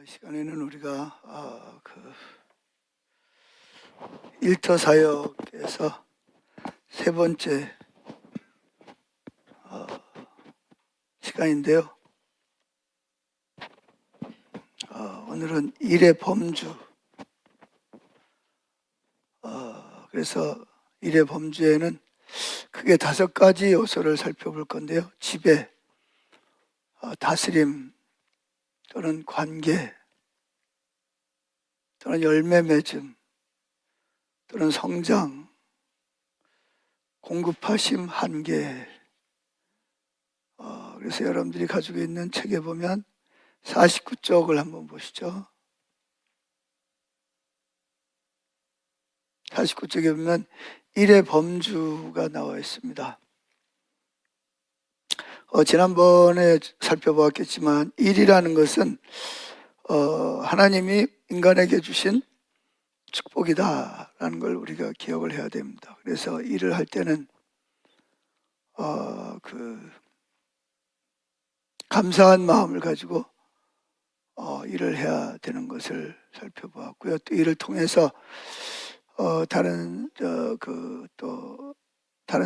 시간에는 우리가 일터 사역에서 세 번째 시간인데요. 오늘은 일의 범주. 그래서 일의 범주에는 크게 5가지 요소를 살펴볼 건데요. 지배, 다스림, 또는 관계, 또는 열매 맺음, 또는 성장, 공급하심, 한계. 그래서 여러분들이 가지고 있는 책에 보면 49쪽을 한번 보시죠. 49쪽에 보면 일의 범주가 나와 있습니다. 지난번에 살펴보았겠지만 일이라는 것은 하나님이 인간에게 주신 축복이다라는 걸 우리가 기억을 해야 됩니다. 그래서 일을 할 때는 감사한 마음을 가지고 일을 해야 되는 것을 살펴보았고요. 또 이를 통해서 다른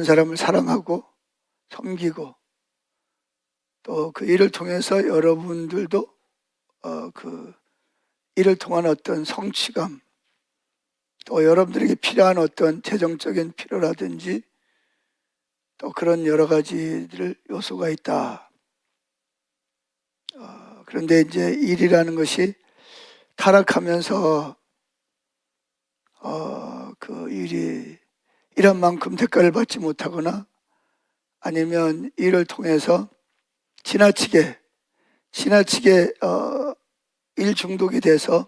사람을 사랑하고 섬기고, 또 그 일을 통해서 여러분들도 일을 통한 어떤 성취감, 또 여러분들에게 필요한 어떤 재정적인 필요라든지 또 그런 여러 가지들 요소가 있다. 그런데 이제 일이라는 것이 타락하면서 그 일이 일한 만큼 대가를 받지 못하거나, 아니면 일을 통해서 지나치게 일 중독이 돼서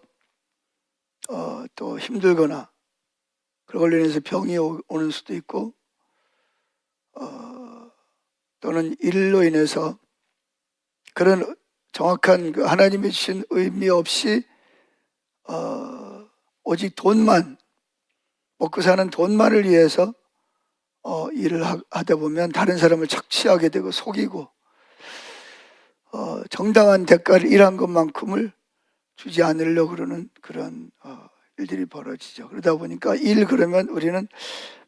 또 힘들거나, 그걸로 인해서 병이 오는 수도 있고, 또는 일로 인해서 그런 정확한 하나님이 주신 의미 없이 오직 돈만, 먹고 사는 돈만을 위해서 일을 하다 보면 다른 사람을 착취하게 되고 속이고, 정당한 대가를 일한 것만큼을 주지 않으려고 그러는 그런 일들이 벌어지죠. 그러다 보니까 그러면 우리는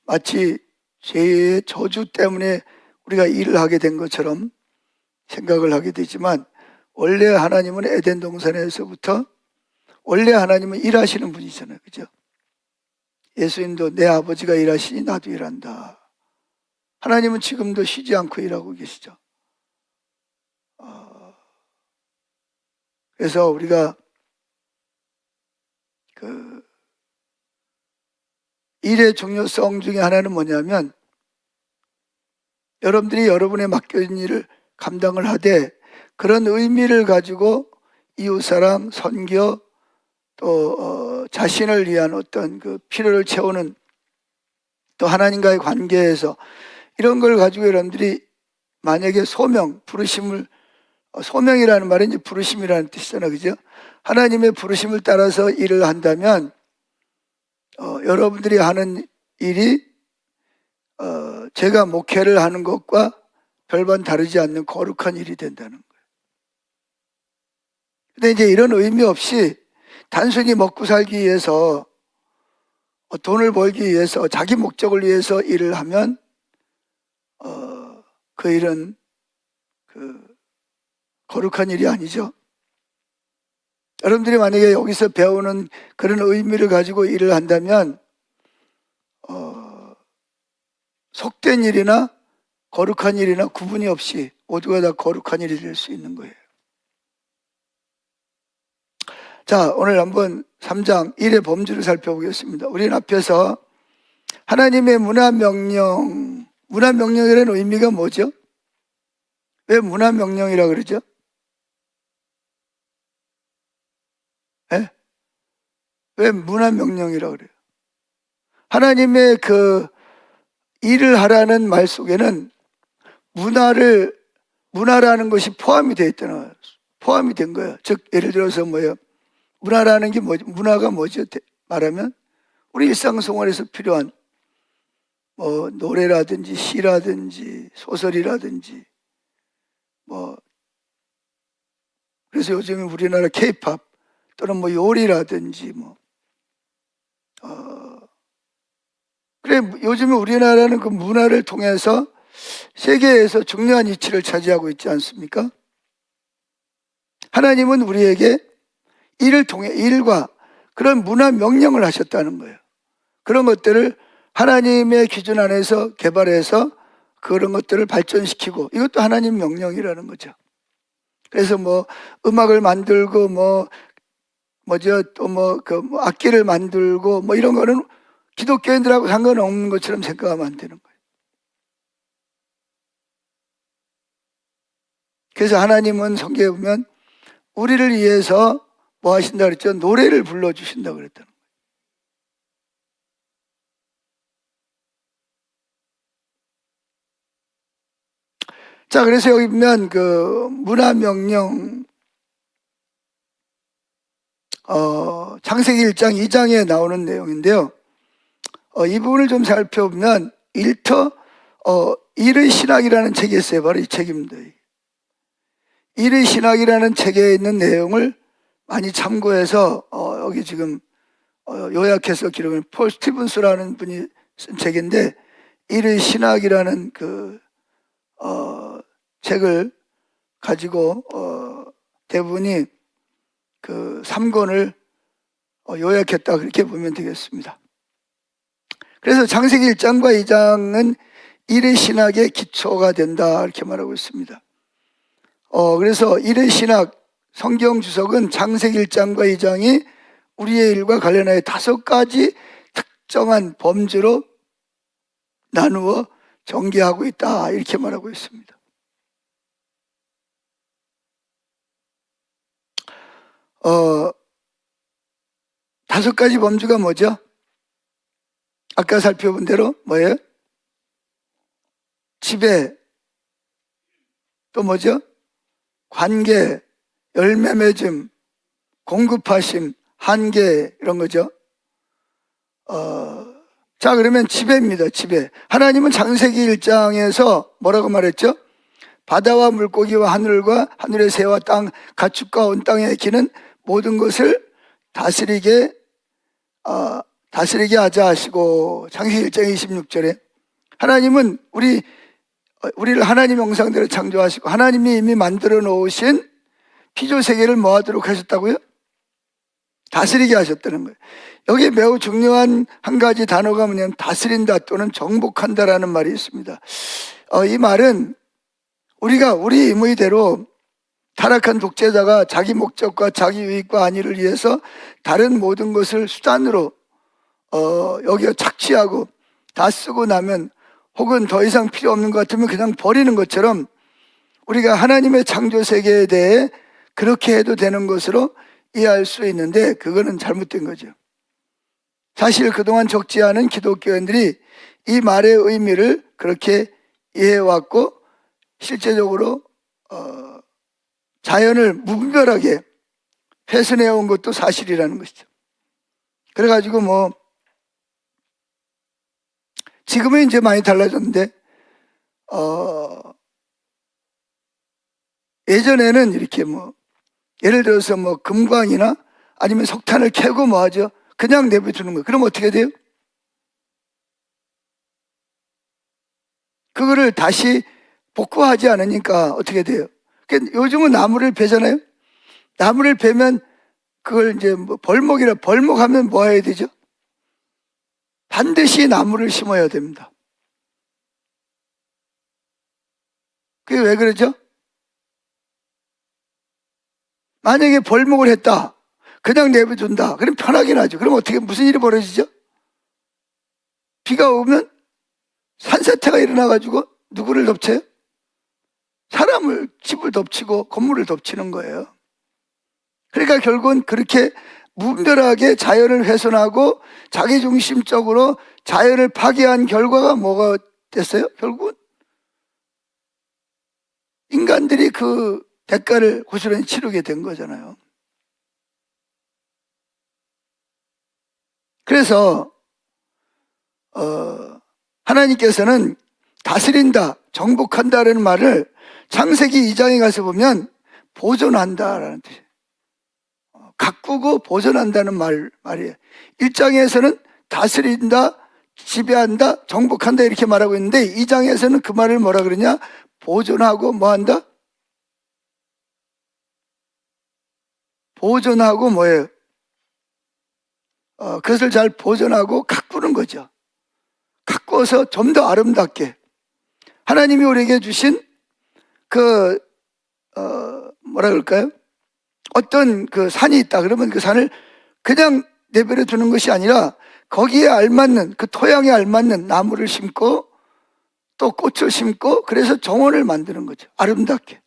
마치 죄의 저주 때문에 우리가 일을 하게 된 것처럼 생각을 하게 되지만, 원래 하나님은 에덴 동산에서부터 원래 하나님은 일하시는 분이잖아요. 그죠? 예수님도 내 아버지가 일하시니 나도 일한다. 하나님은 지금도 쉬지 않고 일하고 계시죠. 그래서 우리가 일의 중요성 중에 하나는 뭐냐면, 여러분들이 여러분의 맡겨진 일을 감당을 하되 그런 의미를 가지고 이웃사랑, 선교, 또 자신을 위한 어떤 그 필요를 채우는, 또 하나님과의 관계에서 이런 걸 가지고 여러분들이 만약에 소명이라는 말은 이제 부르심이라는 뜻이잖아요. 그죠? 하나님의 부르심을 따라서 일을 한다면 여러분들이 하는 일이 제가 목회를 하는 것과 별반 다르지 않는 거룩한 일이 된다는 거예요. 근데 이제 이런 의미 없이 단순히 먹고 살기 위해서, 돈을 벌기 위해서, 자기 목적을 위해서 일을 하면 그 일은 거룩한 일이 아니죠. 여러분들이 만약에 여기서 배우는 그런 의미를 가지고 일을 한다면 속된 일이나 거룩한 일이나 구분이 없이 모두가 다 거룩한 일이 될 수 있는 거예요. 자, 오늘 한번 3장 일의 범주를 살펴보겠습니다. 우리는 앞에서 하나님의 문화명령이라는 의미가 뭐죠? 왜 문화명령이라고 그러죠? 네? 왜 문화명령이라고 그래요? 하나님의 그 일을 하라는 말 속에는 문화라는 것이 포함이 된 거예요. 즉, 예를 들어서 문화라는 게 뭐죠? 문화가 뭐죠? 말하면 우리 일상생활에서 필요한 노래라든지 시라든지 소설이라든지 그래서 요즘 우리나라 K-팝 또는 뭐 요리라든지 그래 요즘에 우리나라는 그 문화를 통해서 세계에서 중요한 위치를 차지하고 있지 않습니까? 하나님은 우리에게 일을 통해 일과 그런 문화 명령을 하셨다는 거예요. 그런 것들을 하나님의 기준 안에서 개발해서 그런 것들을 발전시키고 이것도 하나님 명령이라는 거죠. 그래서 뭐 음악을 만들고 악기를 만들고 이런 거는 기독교인들하고 상관없는 것처럼 생각하면 안 되는 거예요. 그래서 하나님은 성경에 보면 우리를 위해서 뭐 하신다 그랬죠? 노래를 불러주신다 그랬다는 거예요. 자, 그래서 여기 보면 그 문화명령 창세기 1장 2장에 나오는 내용인데요. 이 부분을 좀 살펴보면 일의 신학이라는 책이 있어요. 바로 이 책입니다. 일의 신학이라는 책에 있는 내용을 많이 참고해서 여기 지금 요약해서 기록한 폴 스티븐스라는 분이 쓴 책인데 일의 신학이라는 그 책을 가지고 대부분이 그 3권을 요약했다 그렇게 보면 되겠습니다. 그래서 창세기 1장과 2장은 일의 신학의 기초가 된다 이렇게 말하고 있습니다. 그래서 일의 신학 성경 주석은 창세기 1장과 2장이 우리의 일과 관련하여 5가지 특정한 범주로 나누어 전개하고 있다 이렇게 말하고 있습니다. 5가지 범주가 뭐죠? 아까 살펴본 대로 뭐예요? 지배, 또 뭐죠? 관계, 열매 맺음, 공급하심, 한계 이런 거죠. 자, 그러면 지배입니다. 지배. 하나님은 창세기 1장에서 뭐라고 말했죠? 바다와 물고기와 하늘과 하늘의 새와 땅, 가축과 온 땅에 기는 모든 것을 다스리게 하자 하시고, 창세기 1장 26절에 하나님은 우리를 하나님 형상대로 창조하시고 하나님이 이미 만들어 놓으신 피조세계를 뭐 하도록 하셨다고요? 다스리게 하셨다는 거예요. 여기에 매우 중요한 한 가지 단어가 뭐냐면 다스린다 또는 정복한다라는 말이 있습니다. 이 말은 우리가 우리 임의대로 타락한 독재자가 자기 목적과 자기 유익과 안위를 위해서 다른 모든 것을 수단으로 여기에 착취하고 다 쓰고 나면 혹은 더 이상 필요 없는 것 같으면 그냥 버리는 것처럼 우리가 하나님의 창조 세계에 대해 그렇게 해도 되는 것으로 이해할 수 있는데 그거는 잘못된 거죠. 사실 그동안 적지 않은 기독교인들이 이 말의 의미를 그렇게 이해해왔고 실제적으로 자연을 무분별하게 훼손해온 것도 사실이라는 것이죠. 그래가지고 지금은 이제 많이 달라졌는데 예전에는 이렇게 예를 들어서 금광이나 아니면 석탄을 캐고 하죠? 그냥 내버려두는 거예요. 그럼 어떻게 돼요? 그거를 다시 복구하지 않으니까 어떻게 돼요? 그러니까 요즘은 나무를 베잖아요? 나무를 베면 그걸 이제 벌목하면 뭐 해야 되죠? 반드시 나무를 심어야 됩니다. 그게 왜 그러죠? 만약에 벌목을 했다, 그냥 내버려둔다, 그럼 편하긴 하죠. 그럼 무슨 일이 벌어지죠? 비가 오면 산사태가 일어나가지고 누구를 덮쳐요? 사람을, 집을 덮치고 건물을 덮치는 거예요. 그러니까 결국은 그렇게 무분별하게 자연을 훼손하고 자기중심적으로 자연을 파괴한 결과가 뭐가 됐어요? 결국은 인간들이 그 대가를 고스란히 치르게 된 거잖아요. 그래서 하나님께서는 다스린다, 정복한다라는 말을 창세기 2장에 가서 보면 보존한다라는 뜻이에요. 가꾸고 보존한다는 말이에요. 1장에서는 다스린다, 지배한다, 정복한다 이렇게 말하고 있는데 2장에서는 그 말을 뭐라 그러냐? 보존하고 뭐한다? 보존하고 뭐예요? 그것을 잘 보존하고 가꾸는 거죠. 가꾸어서 좀 더 아름답게 하나님이 우리에게 주신 뭐라 그럴까요? 어떤 그 산이 있다 그러면 그 산을 그냥 내버려 두는 것이 아니라 거기에 알맞는 그 토양에 알맞는 나무를 심고 또 꽃을 심고 그래서 정원을 만드는 거죠. 아름답게.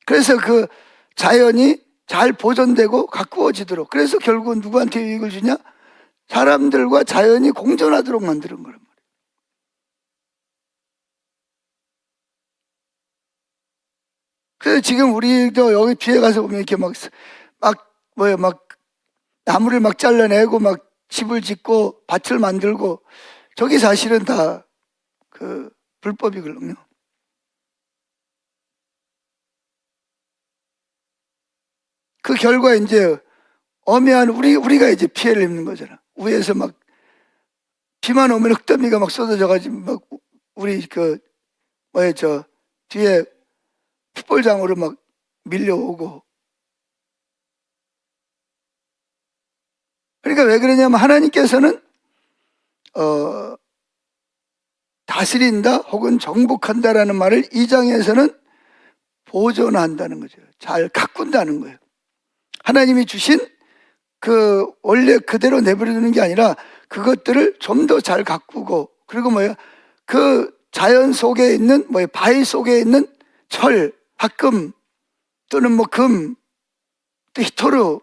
그래서 그 자연이 잘 보존되고 가꾸어지도록. 그래서 결국은 누구한테 유익을 주냐? 사람들과 자연이 공존하도록 만드는 거란 말이에요. 그래서 지금 우리도 여기 뒤에 가서 보면 이렇게 막 나무를 막 잘라내고 막 집을 짓고 밭을 만들고 저게 사실은 다 그 불법이거든요. 그 결과 이제 엄연한 우리가 이제 피해를 입는 거잖아. 위에서 막 비만 오면 흙더미가 막 쏟아져가지고 막 우리 뒤에 풋볼장으로 막 밀려오고. 그러니까 왜 그러냐면 하나님께서는 다스린다 혹은 정복한다라는 말을 2장에서는 보존한다는 거죠. 잘 가꾼다는 거예요. 하나님이 주신 그 원래 그대로 내버려두는 게 아니라 그것들을 좀 더 잘 가꾸고 그리고 그 자연 속에 있는 바위 속에 있는 철, 합금 또는 금, 또 히토르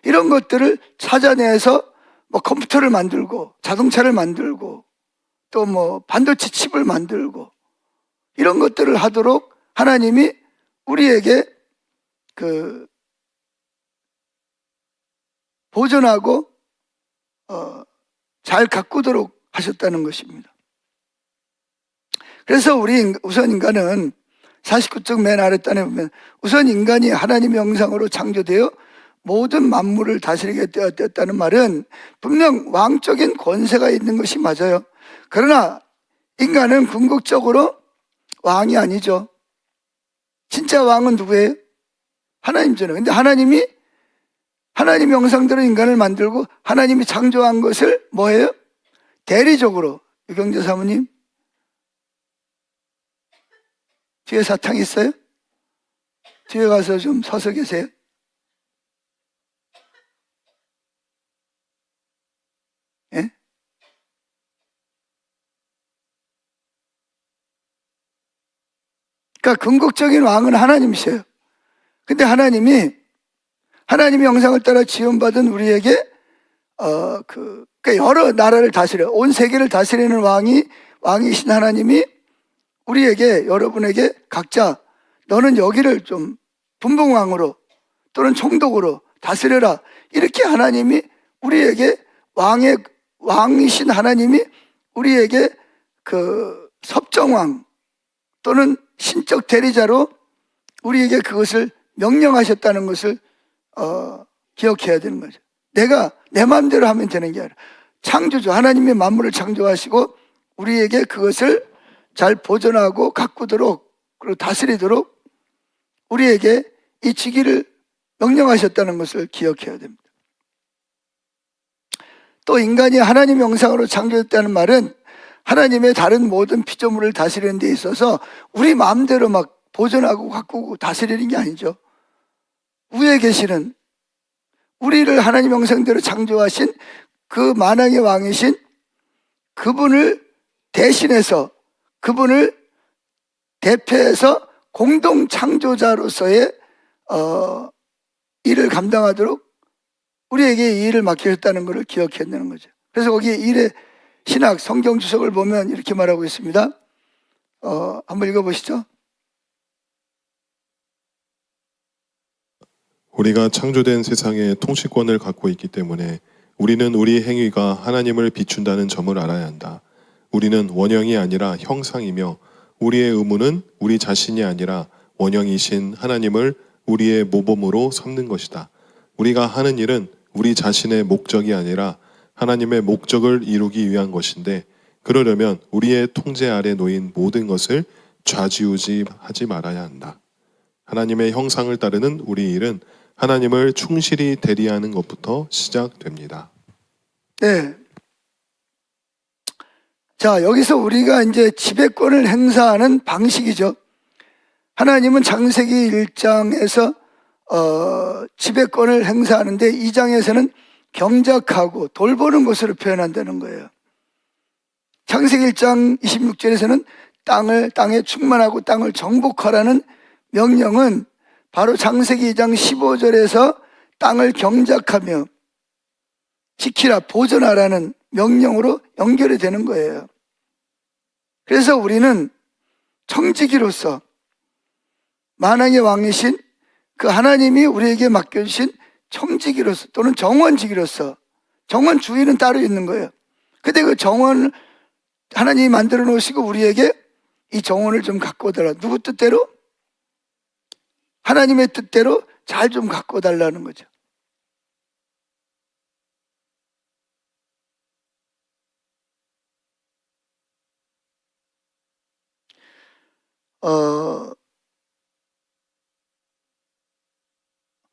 이런 것들을 찾아내서 컴퓨터를 만들고 자동차를 만들고 또 반도체 칩을 만들고 이런 것들을 하도록 하나님이 우리에게 보존하고 잘 가꾸도록 하셨다는 것입니다. 그래서 우선 인간은 49쪽 맨 아랫단에 보면 우선 인간이 하나님의 형상으로 창조되어 모든 만물을 다스리게 되었다는 말은 분명 왕적인 권세가 있는 것이 맞아요. 그러나 인간은 궁극적으로 왕이 아니죠. 진짜 왕은 누구예요? 하나님이잖아요. 근데 하나님의 형상대로 인간을 만들고 하나님이 창조한 것을 뭐예요? 대리적으로. 유경재 사모님 뒤에 사탕 있어요? 뒤에 가서 좀 서서 계세요. 예? 그러니까 궁극적인 왕은 하나님이세요. 근데 하나님의 형상을 따라 지원받은 우리에게 그러니까 여러 나라를 다스려 온 세계를 다스리는 왕이신 하나님이 우리에게 여러분에게 각자 너는 여기를 좀 분봉왕으로 또는 총독으로 다스려라 이렇게 하나님이 우리에게 왕이신 하나님이 우리에게 그 섭정왕 또는 신적 대리자로 우리에게 그것을 명령하셨다는 것을 기억해야 되는 거죠. 내가 내 마음대로 하면 되는 게 아니라 창조주 하나님의 만물을 창조하시고 우리에게 그것을 잘 보존하고 가꾸도록 그리고 다스리도록 우리에게 이 직위를 명령하셨다는 것을 기억해야 됩니다. 또 인간이 하나님의 형상으로 창조됐다는 말은 하나님의 다른 모든 피조물을 다스리는 데 있어서 우리 마음대로 막 보존하고 가꾸고 다스리는 게 아니죠. 위에 계시는 우리를 하나님 형상대로 창조하신 그 만왕의 왕이신 그분을 대신해서 그분을 대표해서 공동 창조자로서의 일을 감당하도록 우리에게 이 일을 맡기셨다는 것을 기억해야 되는 거죠. 그래서 거기에 일의 신학 성경 주석을 보면 이렇게 말하고 있습니다. 한번 읽어보시죠. 우리가 창조된 세상의 통치권을 갖고 있기 때문에 우리는 우리 행위가 하나님을 비춘다는 점을 알아야 한다. 우리는 원형이 아니라 형상이며 우리의 의무는 우리 자신이 아니라 원형이신 하나님을 우리의 모범으로 삼는 것이다. 우리가 하는 일은 우리 자신의 목적이 아니라 하나님의 목적을 이루기 위한 것인데, 그러려면 우리의 통제 아래 놓인 모든 것을 좌지우지하지 말아야 한다. 하나님의 형상을 따르는 우리 일은 하나님을 충실히 대리하는 것부터 시작됩니다. 네. 자, 여기서 우리가 이제 지배권을 행사하는 방식이죠. 하나님은 창세기 1장에서 지배권을 행사하는데 2장에서는 경작하고 돌보는 것으로 표현한다는 거예요. 창세기 1장 26절에서는 땅에 충만하고 땅을 정복하라는 명령은 바로 창세기 2장 15절에서 땅을 경작하며 지키라, 보존하라는 명령으로 연결이 되는 거예요. 그래서 우리는 청지기로서 만왕의 왕이신 그 하나님이 우리에게 맡겨주신 청지기로서 또는 정원지기로서, 정원 주인은 따로 있는 거예요. 근데 그 정원을 하나님이 만들어 놓으시고 우리에게 이 정원을 좀 갖고 오더라. 누구 뜻대로? 하나님의 뜻대로 잘 좀 갖고 달라는 거죠.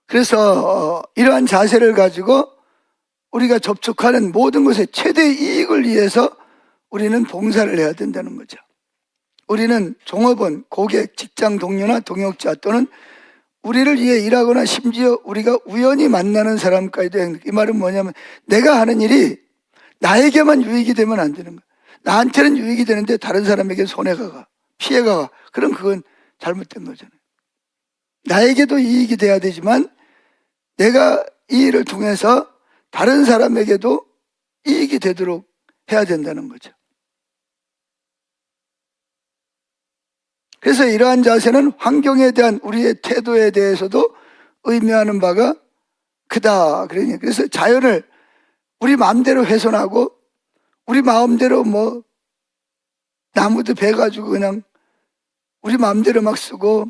그래서 이러한 자세를 가지고 우리가 접촉하는 모든 것에 최대 이익을 위해서 우리는 봉사를 해야 된다는 거죠. 우리는 종업원, 고객, 직장 동료나 동역자 또는 우리를 위해 일하거나 심지어 우리가 우연히 만나는 사람까지도 이 말은 뭐냐면 내가 하는 일이 나에게만 유익이 되면 안 되는 거야. 나한테는 유익이 되는데 다른 사람에게 손해가 가, 피해가 가. 그럼 그건 잘못된 거잖아요. 나에게도 이익이 돼야 되지만 내가 이 일을 통해서 다른 사람에게도 이익이 되도록 해야 된다는 거죠. 그래서 이러한 자세는 환경에 대한 우리의 태도에 대해서도 의미하는 바가 크다. 그래서 자연을 우리 마음대로 훼손하고 우리 마음대로 뭐 나무도 베가지고 그냥 우리 마음대로 막 쓰고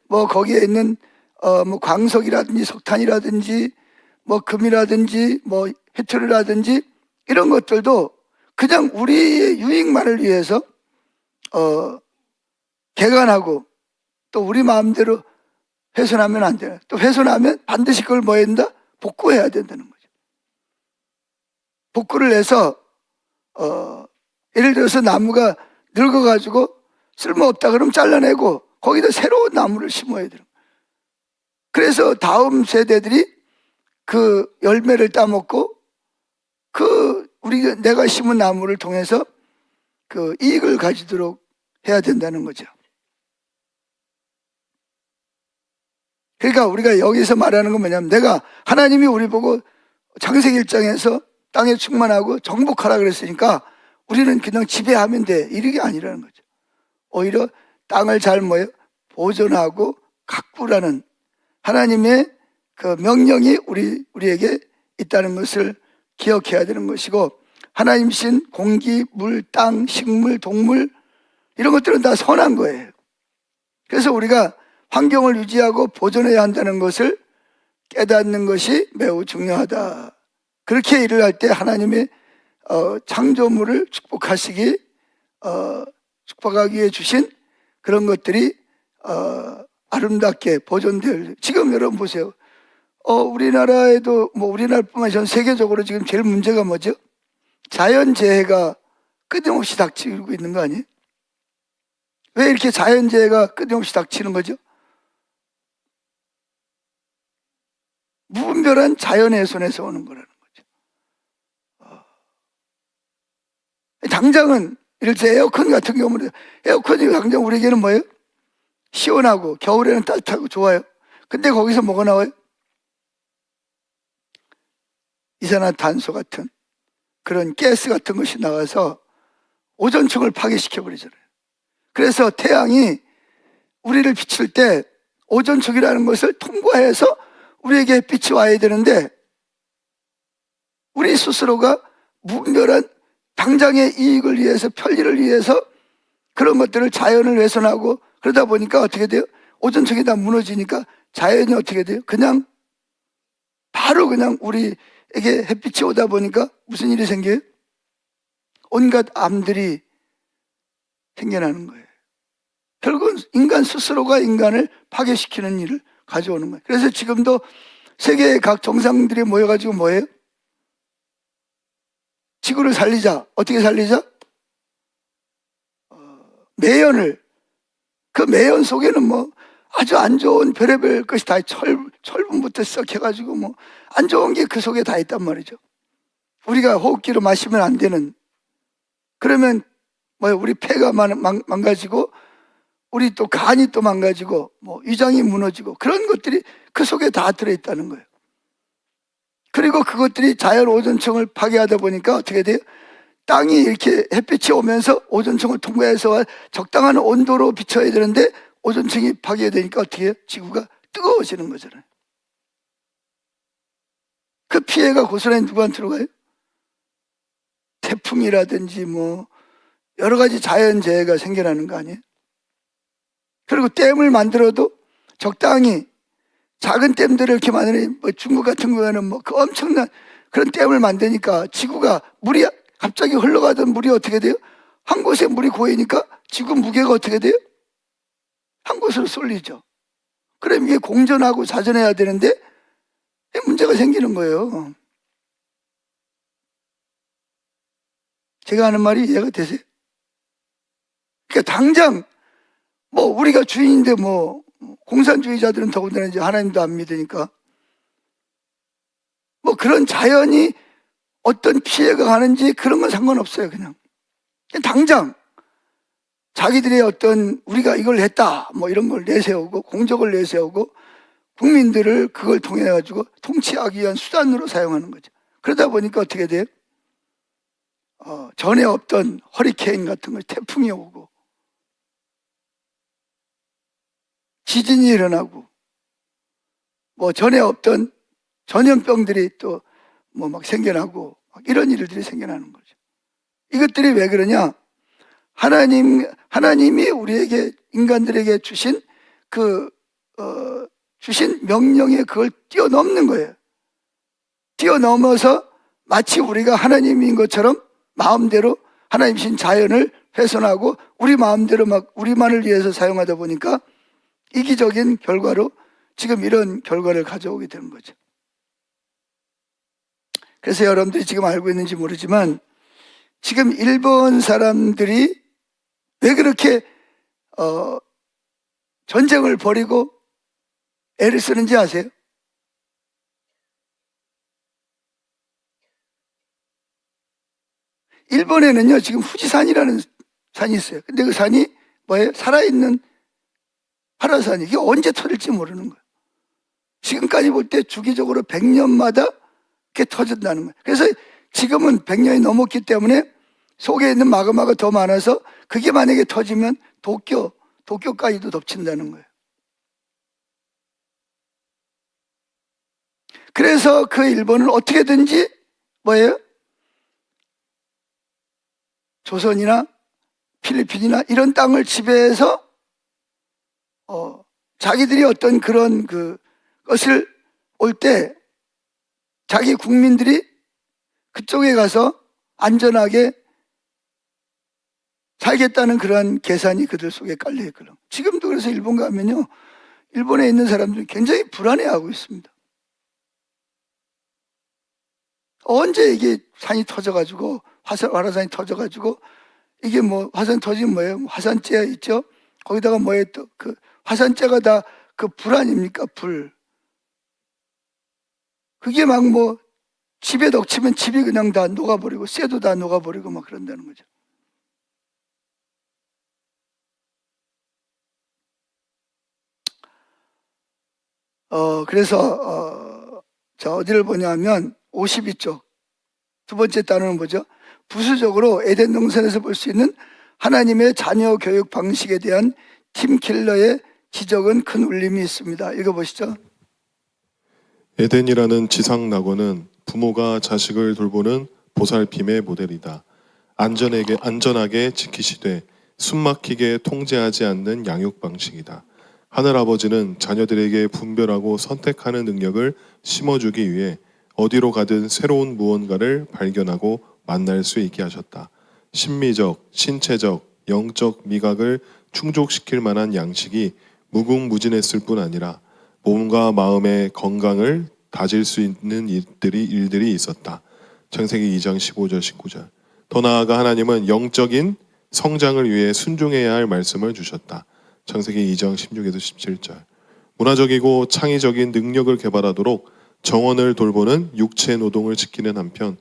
뭐 거기에 있는 뭐 광석이라든지 석탄이라든지 뭐 금이라든지 뭐 헤트리라든지 이런 것들도 그냥 우리의 유익만을 위해서 개간하고 또 우리 마음대로 훼손하면 안 돼요. 또 훼손하면 반드시 그걸 뭐 해야 된다? 복구해야 된다는 거죠. 복구를 해서 예를 들어서 나무가 늙어가지고 쓸모없다 그러면 잘라내고 거기다 새로운 나무를 심어야 돼요. 그래서 다음 세대들이 그 열매를 따먹고 내가 심은 나무를 통해서 그 이익을 가지도록 해야 된다는 거죠. 그러니까 우리가 여기서 말하는 건 뭐냐면 하나님이 우리 보고 창세기 1장에서 땅에 충만하고 정복하라 그랬으니까 우리는 그냥 지배하면 돼. 이게 아니라는 거죠. 오히려 땅을 잘 보존하고 가꾸라는 하나님의 그 명령이 우리에게 있다는 것을 기억해야 되는 것이고, 하나님신 공기, 물, 땅, 식물, 동물 이런 것들은 다 선한 거예요. 그래서 우리가 환경을 유지하고 보존해야 한다는 것을 깨닫는 것이 매우 중요하다. 그렇게 일을 할 때 하나님의 창조물을 축복하기 위해 주신 그런 것들이 아름답게 보존될. 지금 여러분 보세요. 우리나라에도 뭐 우리나라뿐만 아니라 전 세계적으로 지금 제일 문제가 뭐죠? 자연재해가 끊임없이 닥치고 있는 거 아니에요? 왜 이렇게 자연재해가 끊임없이 닥치는 거죠? 무분별한 자연훼손에서 오는 거라는 거죠. 당장은 이럴 때 에어컨 같은 경우는 에어컨이 당장 우리에게는 뭐예요? 시원하고 겨울에는 따뜻하고 좋아요. 근데 거기서 뭐가 나와요? 이산화탄소 같은 그런 가스 같은 것이 나와서 오존층을 파괴시켜 버리잖아요. 그래서 태양이 우리를 비출 때 오존층이라는 것을 통과해서 우리에게 햇빛이 와야 되는데 우리 스스로가 무분별한 당장의 이익을 위해서, 편리를 위해서 그런 것들을 자연을 훼손하고 그러다 보니까 어떻게 돼요? 오존층이 다 무너지니까 자연이 어떻게 돼요? 그냥 바로 그냥 우리에게 햇빛이 오다 보니까 무슨 일이 생겨요? 온갖 암들이 생겨나는 거예요. 결국은 인간 스스로가 인간을 파괴시키는 일을 가져오는 거예요. 그래서 지금도 세계의 각 정상들이 모여가지고 뭐예요? 지구를 살리자. 어떻게 살리자? 매연을, 그 매연 속에는 뭐 아주 안 좋은 별의별 것이 다 철분부터 썩혀가지고 뭐 안 좋은 게 그 속에 다 있단 말이죠. 우리가 호흡기로 마시면 안 되는, 그러면 뭐 우리 폐가 망가지고 우리 또 간이 또 망가지고 뭐 위장이 무너지고 그런 것들이 그 속에 다 들어있다는 거예요. 그리고 그것들이 자연 오존층을 파괴하다 보니까 어떻게 돼요? 땅이 이렇게 햇빛이 오면서 오존층을 통과해서 적당한 온도로 비춰야 되는데 오존층이 파괴되니까 어떻게 해요? 지구가 뜨거워지는 거잖아요. 그 피해가 고스란히 누구한테로 가요? 태풍이라든지 뭐 여러 가지 자연재해가 생겨나는 거 아니에요? 그리고 댐을 만들어도 적당히 작은 댐들을 이렇게 만드는, 뭐 중국 같은 경우에는 뭐 그 엄청난 그런 댐을 만드니까 지구가 물이 갑자기 흘러가던 물이 어떻게 돼요? 한 곳에 물이 고이니까 지구 무게가 어떻게 돼요? 한 곳으로 쏠리죠. 그럼 이게 공전하고 자전해야 되는데 문제가 생기는 거예요. 제가 하는 말이 이해가 되세요? 그러니까 당장 뭐 우리가 주인인데 뭐 공산주의자들은 더군다나 이제 하나님도 안 믿으니까 뭐 그런 자연이 어떤 피해가 가는지 그런 건 상관없어요. 그냥 당장 자기들의 어떤 우리가 이걸 했다 뭐 이런 걸 내세우고 공적을 내세우고 국민들을 그걸 통해 가지고 통치하기 위한 수단으로 사용하는 거죠. 그러다 보니까 어떻게 돼요? 전에 없던 허리케인 같은 거, 태풍이 오고 지진이 일어나고 뭐 전에 없던 전염병들이 또 뭐 막 생겨나고 이런 일들이 생겨나는 거죠. 이것들이 왜 그러냐? 하나님이 우리에게 인간들에게 주신 주신 명령에 그걸 뛰어넘는 거예요. 뛰어넘어서 마치 우리가 하나님인 것처럼 마음대로 하나님이신 자연을 훼손하고 우리 마음대로 막 우리만을 위해서 사용하다 보니까 이기적인 결과로 지금 이런 결과를 가져오게 되는 거죠. 그래서 여러분들이 지금 알고 있는지 모르지만 지금 일본 사람들이 왜 그렇게 전쟁을 벌이고 애를 쓰는지 아세요? 일본에는요 지금 후지산이라는 산이 있어요. 근데 그 산이 뭐예요? 살아있는 활화산이, 이게 언제 터질지 모르는 거예요. 지금까지 볼 때 주기적으로 100년마다 이렇게 터진다는 거예요. 그래서 지금은 100년이 넘었기 때문에 속에 있는 마그마가 더 많아서 그게 만약에 터지면 도쿄까지도 덮친다는 거예요. 그래서 그 일본은 어떻게든지 뭐예요? 조선이나 필리핀이나 이런 땅을 지배해서 자기들이 어떤 그런 것을 올 때 자기 국민들이 그쪽에 가서 안전하게 살겠다는 그런 계산이 그들 속에 깔려 있거든요. 지금도 그래서 일본 가면요, 일본에 있는 사람들이 굉장히 불안해하고 있습니다. 언제 이게 산이 터져가지고 활화산이 터져가지고 이게 뭐 화산 터지면 뭐예요? 화산재 있죠? 거기다가 뭐예요? 또 그 화산재가 다 그 불 아닙니까? 불. 그게 막 뭐 집에 덕치면 집이 그냥 다 녹아버리고 쇠도 다 녹아버리고 막 그런다는 거죠. 그래서 자 어디를 보냐면 52쪽 두 번째 단어는 뭐죠? 부수적으로 에덴 동산에서 볼 수 있는 하나님의 자녀 교육 방식에 대한 팀 킬러의 지적은 큰 울림이 있습니다. 읽어보시죠. 에덴이라는 지상 낙원은 부모가 자식을 돌보는 보살핌의 모델이다. 안전하게 지키시되 숨막히게 통제하지 않는 양육 방식이다. 하늘아버지는 자녀들에게 분별하고 선택하는 능력을 심어주기 위해 어디로 가든 새로운 무언가를 발견하고 만날 수 있게 하셨다. 심미적, 신체적, 영적 미각을 충족시킬 만한 양식이 무궁무진했을 뿐 아니라 몸과 마음의 건강을 다질 수 있는 일들이 있었다. 창세기 2장 15절 19절. 더 나아가 하나님은 영적인 성장을 위해 순종해야 할 말씀을 주셨다. 창세기 2장 16에서 17절. 문화적이고 창의적인 능력을 개발하도록 정원을 돌보는 육체 노동을 지키는 한편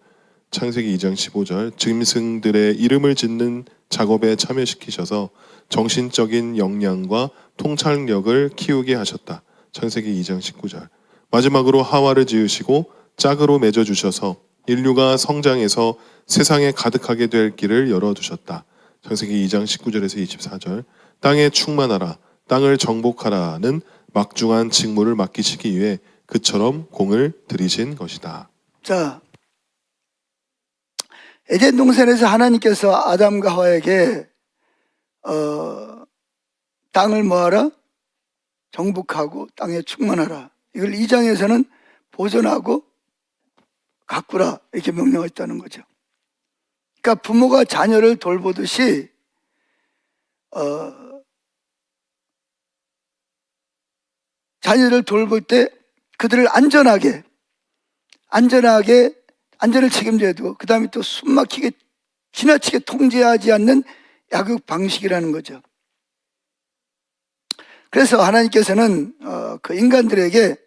창세기 2장 15절 짐승들의 이름을 짓는 작업에 참여시키셔서 정신적인 역량과 통찰력을 키우게 하셨다. 창세기 2장 19절. 마지막으로 하와를 지으시고 짝으로 맺어주셔서 인류가 성장해서 세상에 가득하게 될 길을 열어두셨다. 창세기 2장 19절에서 24절. 땅에 충만하라, 땅을 정복하라는 막중한 직무를 맡기시기 위해 그처럼 공을 들이신 것이다. 자, 에덴 동산에서 하나님께서 아담과 하와에게 땅을 뭐하라? 정복하고 땅에 충만하라. 이걸 2장에서는 보존하고 가꾸라 이렇게 명령했다는 거죠. 그러니까 부모가 자녀를 돌보듯이 자녀를 돌볼 때 그들을 안전을 책임져야 되고, 그 다음에 또 숨막히게 지나치게 통제하지 않는 양육 방식이라는 거죠. 그래서 하나님께서는 그 인간들에게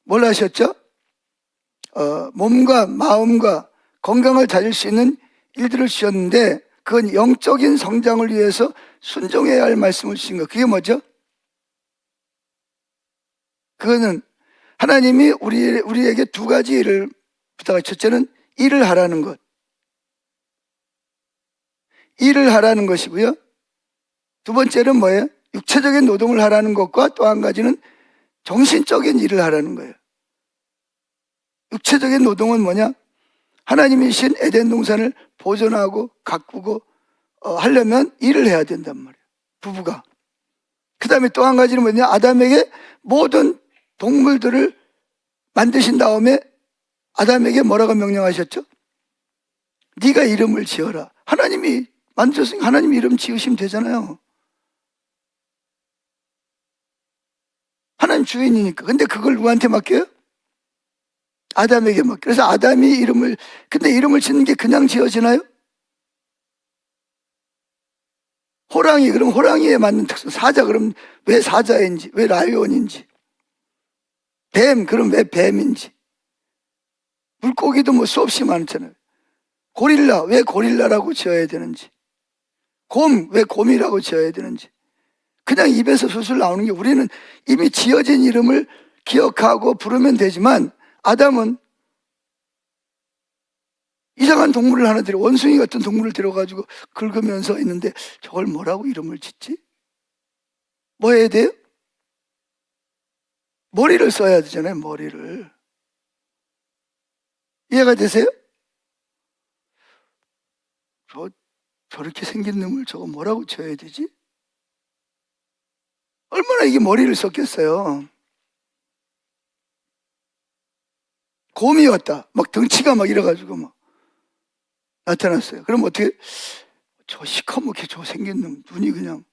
뭘 하셨죠? 몸과 마음과 건강을 다질 수 있는 일들을 주셨는데, 그건 영적인 성장을 위해서 순종해야 할 말씀을 주신 것. 그게 뭐죠? 그거는 하나님이 우리에게 두 가지 일을 부탁하셨죠. 첫째는 일을 하라는 것. 일을 하라는 것이고요. 두 번째는 뭐예요? 육체적인 노동을 하라는 것과 또 한 가지는 정신적인 일을 하라는 거예요. 육체적인 노동은 뭐냐? 하나님이 신 에덴 동산을 보존하고 가꾸고 하려면 일을 해야 된단 말이에요. 부부가. 그 다음에 또 한 가지는 뭐냐? 아담에게 모든 동물들을 만드신 다음에 아담에게 뭐라고 명령하셨죠? 네가 이름을 지어라. 하나님이 만드셨으니까 하나님 이름 지으시면 되잖아요. 하나님 주인이니까. 근데 그걸 누구한테 맡겨요? 아담에게 맡겨요. 그래서 아담이 근데 이름을 짓는 게 그냥 지어지나요? 호랑이, 그럼 호랑이에 맞는 특성. 사자, 그럼 왜 사자인지, 왜 라이온인지. 뱀, 그럼 왜 뱀인지. 물고기도 뭐 수없이 많잖아요. 고릴라, 왜 고릴라라고 지어야 되는지. 곰, 왜 곰이라고 지어야 되는지. 그냥 입에서 술술 나오는 게, 우리는 이미 지어진 이름을 기억하고 부르면 되지만, 아담은 이상한 동물을 하나 원숭이 같은 동물을 데려가지고 긁으면서 있는데, 저걸 뭐라고 이름을 짓지? 뭐 해야 돼요? 머리를 써야 되잖아요, 머리를. 이해가 되세요? 저렇게 생긴 놈을 저거 뭐라고 지어야 되지? 얼마나 이게 머리를 썼겠어요. 곰이 왔다. 막 덩치가 막 이래가지고 막 나타났어요. 그럼 어떻게, 저 시커멓게 저 생긴 놈, 눈이 그냥,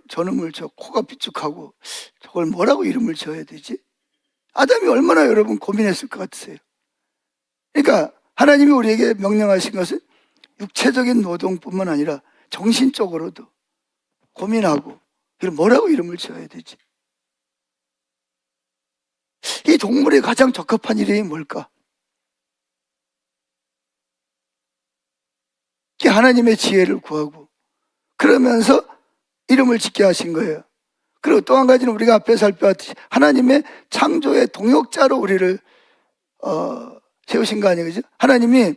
저놈을 저 코가 삐죽하고 저걸 뭐라고 이름을 지어야 되지? 아담이 얼마나 여러분 고민했을 것 같으세요? 그러니까 하나님이 우리에게 명령하신 것은 육체적인 노동뿐만 아니라 정신적으로도 고민하고, 그럼 뭐라고 이름을 지어야 되지? 이 동물에 가장 적합한 이름이 뭘까? 하나님의 지혜를 구하고 그러면서 이름을 짓게 하신 거예요. 그리고 또 한 가지는 우리가 앞에 살펴봤듯이 하나님의 창조의 동역자로 우리를 세우신 거 아니에요? 그죠? 하나님이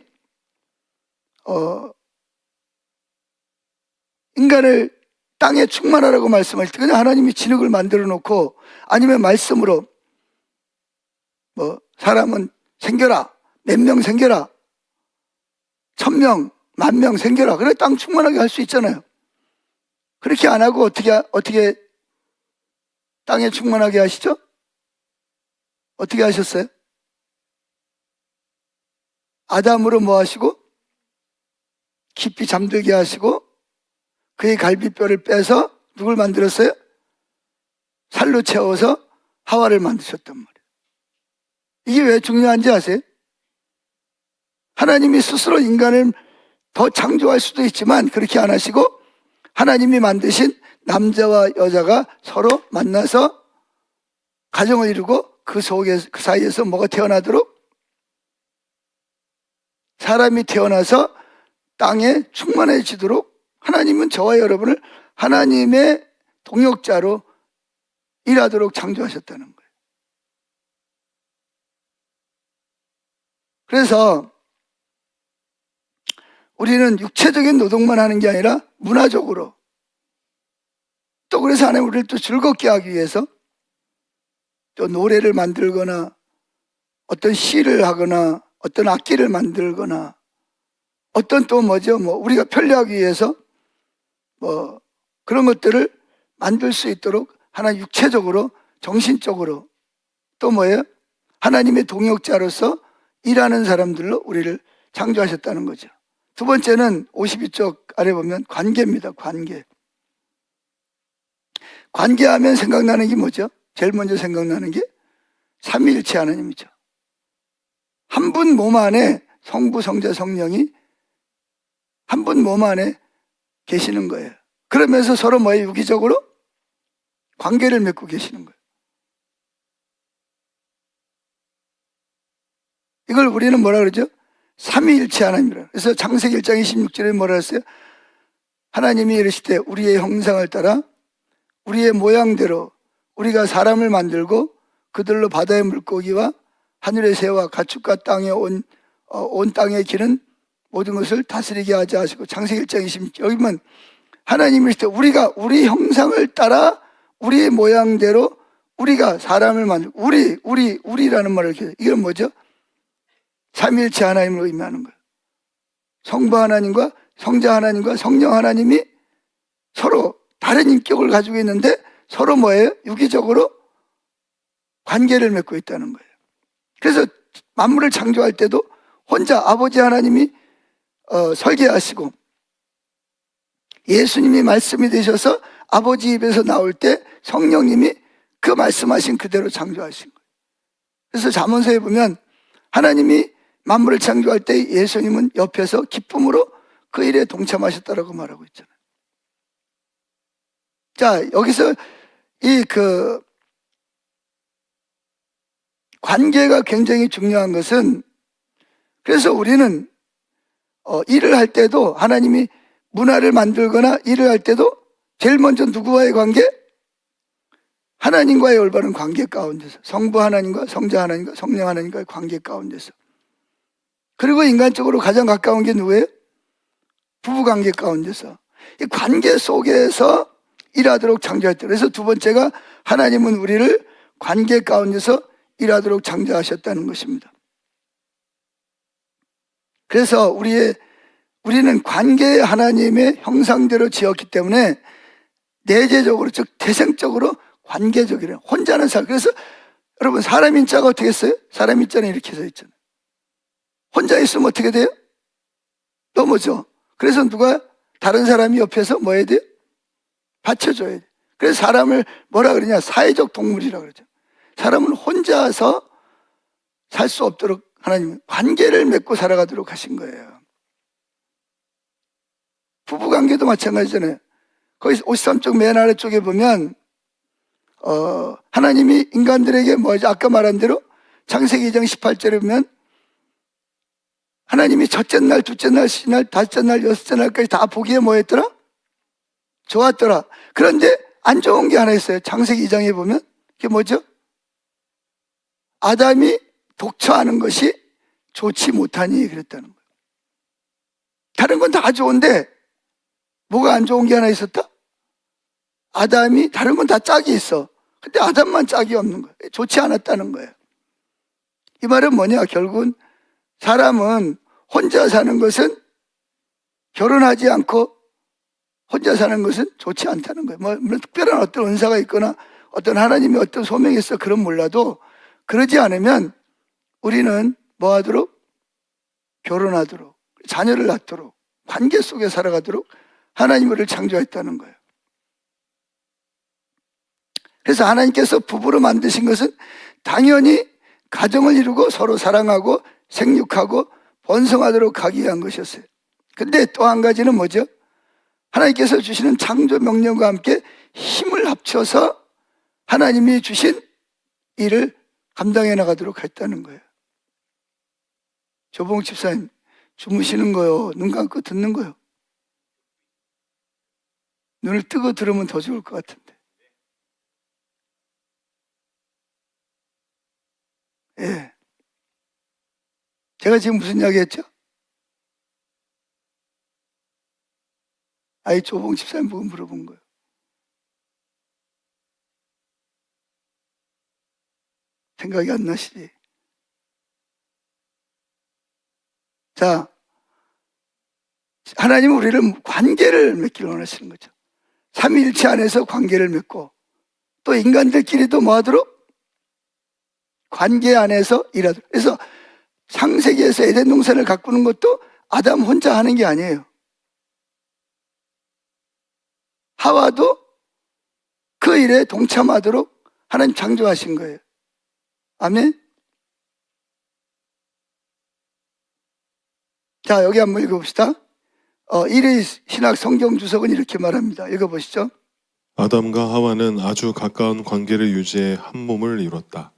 인간을 땅에 충만하라고 말씀하실 때 그냥 하나님이 진흙을 만들어 놓고, 아니면 말씀으로 사람은 생겨라, 몇 명 생겨라, 1000명, 10,000명 생겨라, 그래 땅 충만하게 할 수 있잖아요. 그렇게 안 하고 어떻게 땅에 충만하게 하시죠? 어떻게 하셨어요? 아담으로 뭐 하시고 깊이 잠들게 하시고 그의 갈비뼈를 빼서 누굴 만들었어요? 살로 채워서 하와를 만드셨단 말이에요. 이게 왜 중요한지 아세요? 하나님이 스스로 인간을 더 창조할 수도 있지만 그렇게 안 하시고 하나님이 만드신 남자와 여자가 서로 만나서 가정을 이루고 그 사이에서 뭐가 태어나도록 사람이 태어나서 땅에 충만해지도록 하나님은 저와 여러분을 하나님의 동역자로 일하도록 창조하셨다는 거예요. 그래서 우리는 육체적인 노동만 하는 게 아니라 문화적으로 또 그래서 하나님 우리를 또 즐겁게 하기 위해서 또 노래를 만들거나 어떤 시를 하거나 어떤 악기를 만들거나 어떤 또 우리가 편리하기 위해서 그런 것들을 만들 수 있도록 하나님 육체적으로 정신적으로 또 뭐예요? 하나님의 동역자로서 일하는 사람들로 우리를 창조하셨다는 거죠. 두 번째는 52쪽 아래 보면 관계입니다. 관계하면 생각나는 게 뭐죠? 제일 먼저 생각나는 게 삼위일체 하나님이죠. 한 분 몸 안에 성부, 성자, 성령이 한 분 몸 안에 계시는 거예요. 그러면서 서로 뭐예요? 유기적으로 관계를 맺고 계시는 거예요. 이걸 우리는 뭐라 그러죠? 삼위일체 하나님이라. 그래서 창세기 1장 26절에 뭐라 했어요? 하나님이 이르시되 우리의 형상을 따라 우리의 모양대로 우리가 사람을 만들고 그들로 바다의 물고기와 하늘의 새와 가축과 땅에 온 땅에 기는 모든 것을 다스리게 하자 하시고 창세기 1장 26절 여기 보면 하나님이 이르시되 우리가 우리 형상을 따라 우리의 모양대로 우리가 사람을 만들고 우리라는 말을 이렇게 이건 뭐죠? 삼위일체 하나님을 의미하는 거예요. 성부 하나님과 성자 하나님과 성령 하나님이 서로 다른 인격을 가지고 있는데 서로 뭐예요? 유기적으로 관계를 맺고 있다는 거예요. 그래서 만물을 창조할 때도 혼자 아버지 하나님이 설계하시고 예수님이 말씀이 되셔서 아버지 입에서 나올 때 성령님이 그 말씀하신 그대로 창조하신 거예요. 그래서 잠언서에 보면 하나님이 만물을 창조할 때 예수님은 옆에서 기쁨으로 그 일에 동참하셨다라고 말하고 있잖아요. 자, 여기서 관계가 굉장히 중요한 것은 그래서 우리는 일을 할 때도 하나님이 문화를 만들거나 일을 할 때도 제일 먼저 누구와의 관계? 하나님과의 올바른 관계 가운데서 성부 하나님과 성자 하나님과 성령 하나님과의 관계 가운데서 그리고 인간적으로 가장 가까운 게 누구예요? 부부관계 가운데서 이 관계 속에서 일하도록 창조했다. 그래서 두 번째가 하나님은 우리를 관계 가운데서 일하도록 창조하셨다는 것입니다. 그래서 우리는 관계 하나님의 형상대로 지었기 때문에 내재적으로 즉 태생적으로 관계적이래요. 혼자는 그래서 여러분 사람 인자가 어떻게 했어요? 사람 인자는 이렇게 써 있잖아요. 혼자 있으면 어떻게 돼요? 넘어져. 그래서 누가 다른 사람이 옆에서 뭐 해야 돼요? 받쳐줘야 돼. 그래서 사람을 뭐라 그러냐? 사회적 동물이라 그러죠. 사람은 혼자서 살 수 없도록 하나님은 관계를 맺고 살아가도록 하신 거예요. 부부관계도 마찬가지잖아요. 거기 53쪽 맨 아래쪽에 보면 하나님이 인간들에게 뭐죠? 아까 말한 대로 창세기 2장 18절에 보면 하나님이 첫째 날, 둘째 날, 셋째 날, 다섯째 날, 여섯째 날까지 다 보기에 뭐 했더라? 좋았더라. 그런데 안 좋은 게 하나 있어요. 창세기 2장에 보면 그게 뭐죠? 아담이 독처하는 것이 좋지 못하니 그랬다는 거예요. 다른 건 다 좋은데 뭐가 안 좋은 게 하나 있었다? 아담이 다른 건 다 짝이 있어. 근데 아담만 짝이 없는 거예요. 좋지 않았다는 거예요. 이 말은 뭐냐? 결국은 사람은 혼자 사는 것은 결혼하지 않고 혼자 사는 것은 좋지 않다는 거예요. 물론 특별한 어떤 은사가 있거나 어떤 하나님의 어떤 소명이 있어 그런 몰라도 그러지 않으면 우리는 뭐 하도록? 결혼하도록, 자녀를 낳도록, 관계 속에 살아가도록 하나님 우리를 창조했다는 거예요. 그래서 하나님께서 부부로 만드신 것은 당연히 가정을 이루고 서로 사랑하고 생육하고 번성하도록 하기 위한 것이었어요. 근데 또 한 가지는 뭐죠? 하나님께서 주시는 창조 명령과 함께 힘을 합쳐서 하나님이 주신 일을 감당해 나가도록 했다는 거예요. 조봉 집사님, 주무시는 거요? 눈 감고 듣는 거요? 눈을 뜨고 들으면 더 좋을 것 같은데. 예. 제가 지금 무슨 이야기 했죠? 아이 조봉 집사님 보고 물어본 거예요. 생각이 안 나시지? 자, 하나님은 우리를 관계를 맺기를 원하시는 거죠. 삼위일체 안에서 관계를 맺고 또 인간들끼리도 뭐 하도록? 관계 안에서 일하도록. 그래서 창세기에서 에덴 동산을 가꾸는 것도 아담 혼자 하는 게 아니에요. 하와도 그 일에 동참하도록 하나님 창조하신 거예요. 아멘? 자, 여기 한번 읽어봅시다. 1회 신학 성경 주석은 이렇게 말합니다. 읽어보시죠. 아담과 하와는 아주 가까운 관계를 유지해 한 몸을 이뤘다.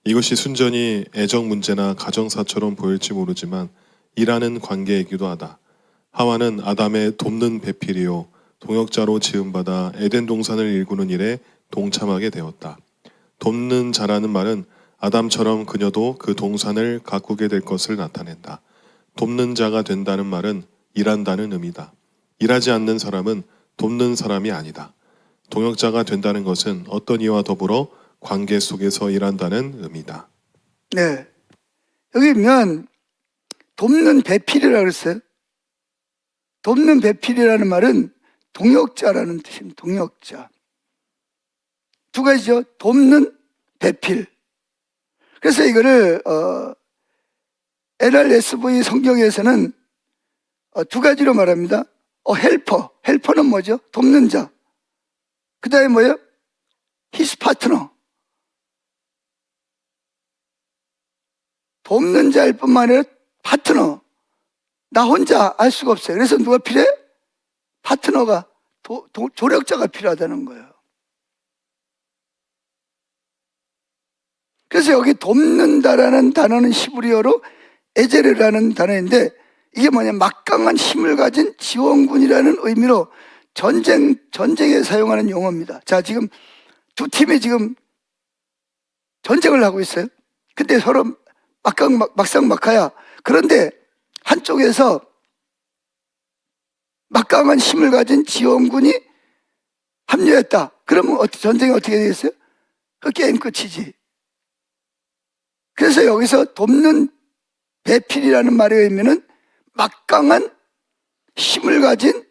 이것이 순전히 애정 문제나 가정사처럼 보일지 모르지만 일하는 관계이기도 하다. 하와는 아담의 돕는 배필이요 동역자로 지음받아 에덴 동산을 일구는 일에 동참하게 되었다. 돕는 자라는 말은 아담처럼 그녀도 그 동산을 가꾸게 될 것을 나타낸다. 돕는 자가 된다는 말은 일한다는 의미다. 일하지 않는 사람은 돕는 사람이 아니다. 동역자가 된다는 것은 어떤 이와 더불어 관계 속에서 일한다는 의미다. 네. 여기 보면 돕는 배필이라고 그랬어요. 돕는 배필이라는 말은 동역자라는 뜻입니다. 동역자. 두 가지죠. 돕는 배필. 그래서 이거를 NRSV 성경에서는 두 가지로 말합니다. 헬퍼. 헬퍼는 뭐죠? 돕는 자. 그 다음에 뭐예요? His partner. 돕는 자일 뿐만 아니라 파트너. 나 혼자 할 수가 없어요. 그래서 누가 필요해? 파트너가, 조력자가 필요하다는 거예요. 그래서 여기 돕는다라는 단어는 히브리어로 에제르라는 단어인데 이게 뭐냐, 막강한 힘을 가진 지원군이라는 의미로 전쟁에 사용하는 용어입니다. 자, 지금 두 팀이 지금 전쟁을 하고 있어요. 근데 서로 막상막하야. 그런데 한쪽에서 막강한 힘을 가진 지원군이 합류했다. 그러면 전쟁이 어떻게 되겠어요? 그 게임 끝이지. 그래서 여기서 돕는 배필이라는 말의 의미는 막강한 힘을 가진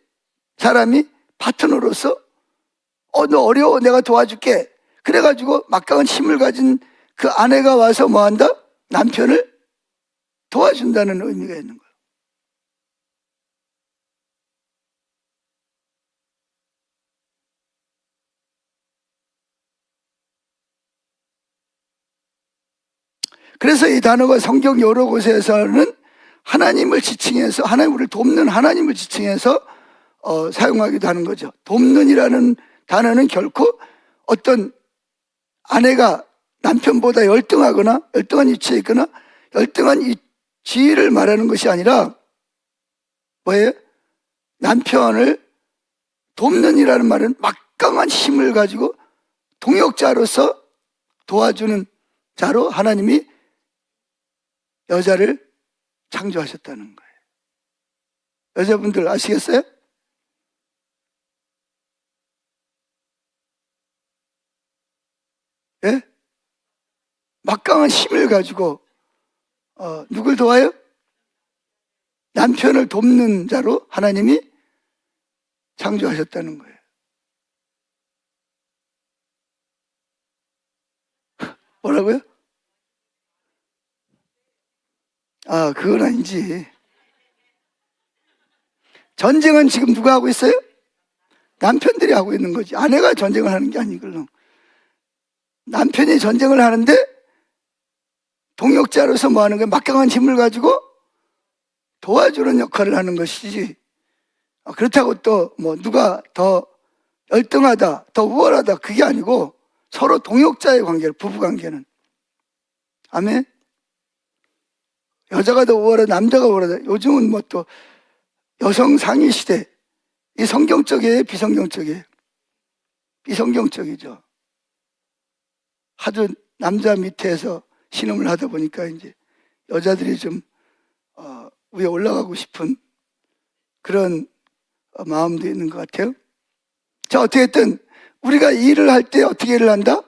사람이 파트너로서 너 어려워, 내가 도와줄게. 그래가지고 막강한 힘을 가진 그 아내가 와서 뭐한다? 남편을 도와준다는 의미가 있는 거예요. 그래서 이 단어가 성경 여러 곳에서는 하나님을 지칭해서, 우리를 돕는 하나님을 지칭해서 사용하기도 하는 거죠. 돕는이라는 단어는 결코 어떤 아내가 남편보다 열등하거나 열등한 위치에 있거나 열등한 이 지위를 말하는 것이 아니라 뭐예요? 남편을 돕는이라는 말은 막강한 힘을 가지고 동역자로서 도와주는 자로 하나님이 여자를 창조하셨다는 거예요. 여자분들 아시겠어요? 예? 막강한 힘을 가지고 누굴 도와요? 남편을 돕는 자로 하나님이 창조하셨다는 거예요. 뭐라고요? 아, 그건 아니지. 전쟁은 지금 누가 하고 있어요? 남편들이 하고 있는 거지. 아내가 전쟁을 하는 게 아니거든. 남편이 전쟁을 하는데 동역자로서 뭐 하는 거야? 막강한 힘을 가지고 도와주는 역할을 하는 것이지. 그렇다고 또 뭐 누가 더 열등하다, 더 우월하다, 그게 아니고 서로 동역자의 관계를, 부부 관계는. 아멘? 여자가 더 우월하다, 남자가 우월하다. 요즘은 뭐 또 여성 상위 시대. 이 성경적이에요, 비성경적이에요? 비성경적이죠. 하도 남자 밑에서 신음을 하다 보니까 이제 여자들이 좀 위에 올라가고 싶은 그런 마음도 있는 것 같아요. 자, 어떻게든 우리가 일을 할 때 어떻게 일을 한다?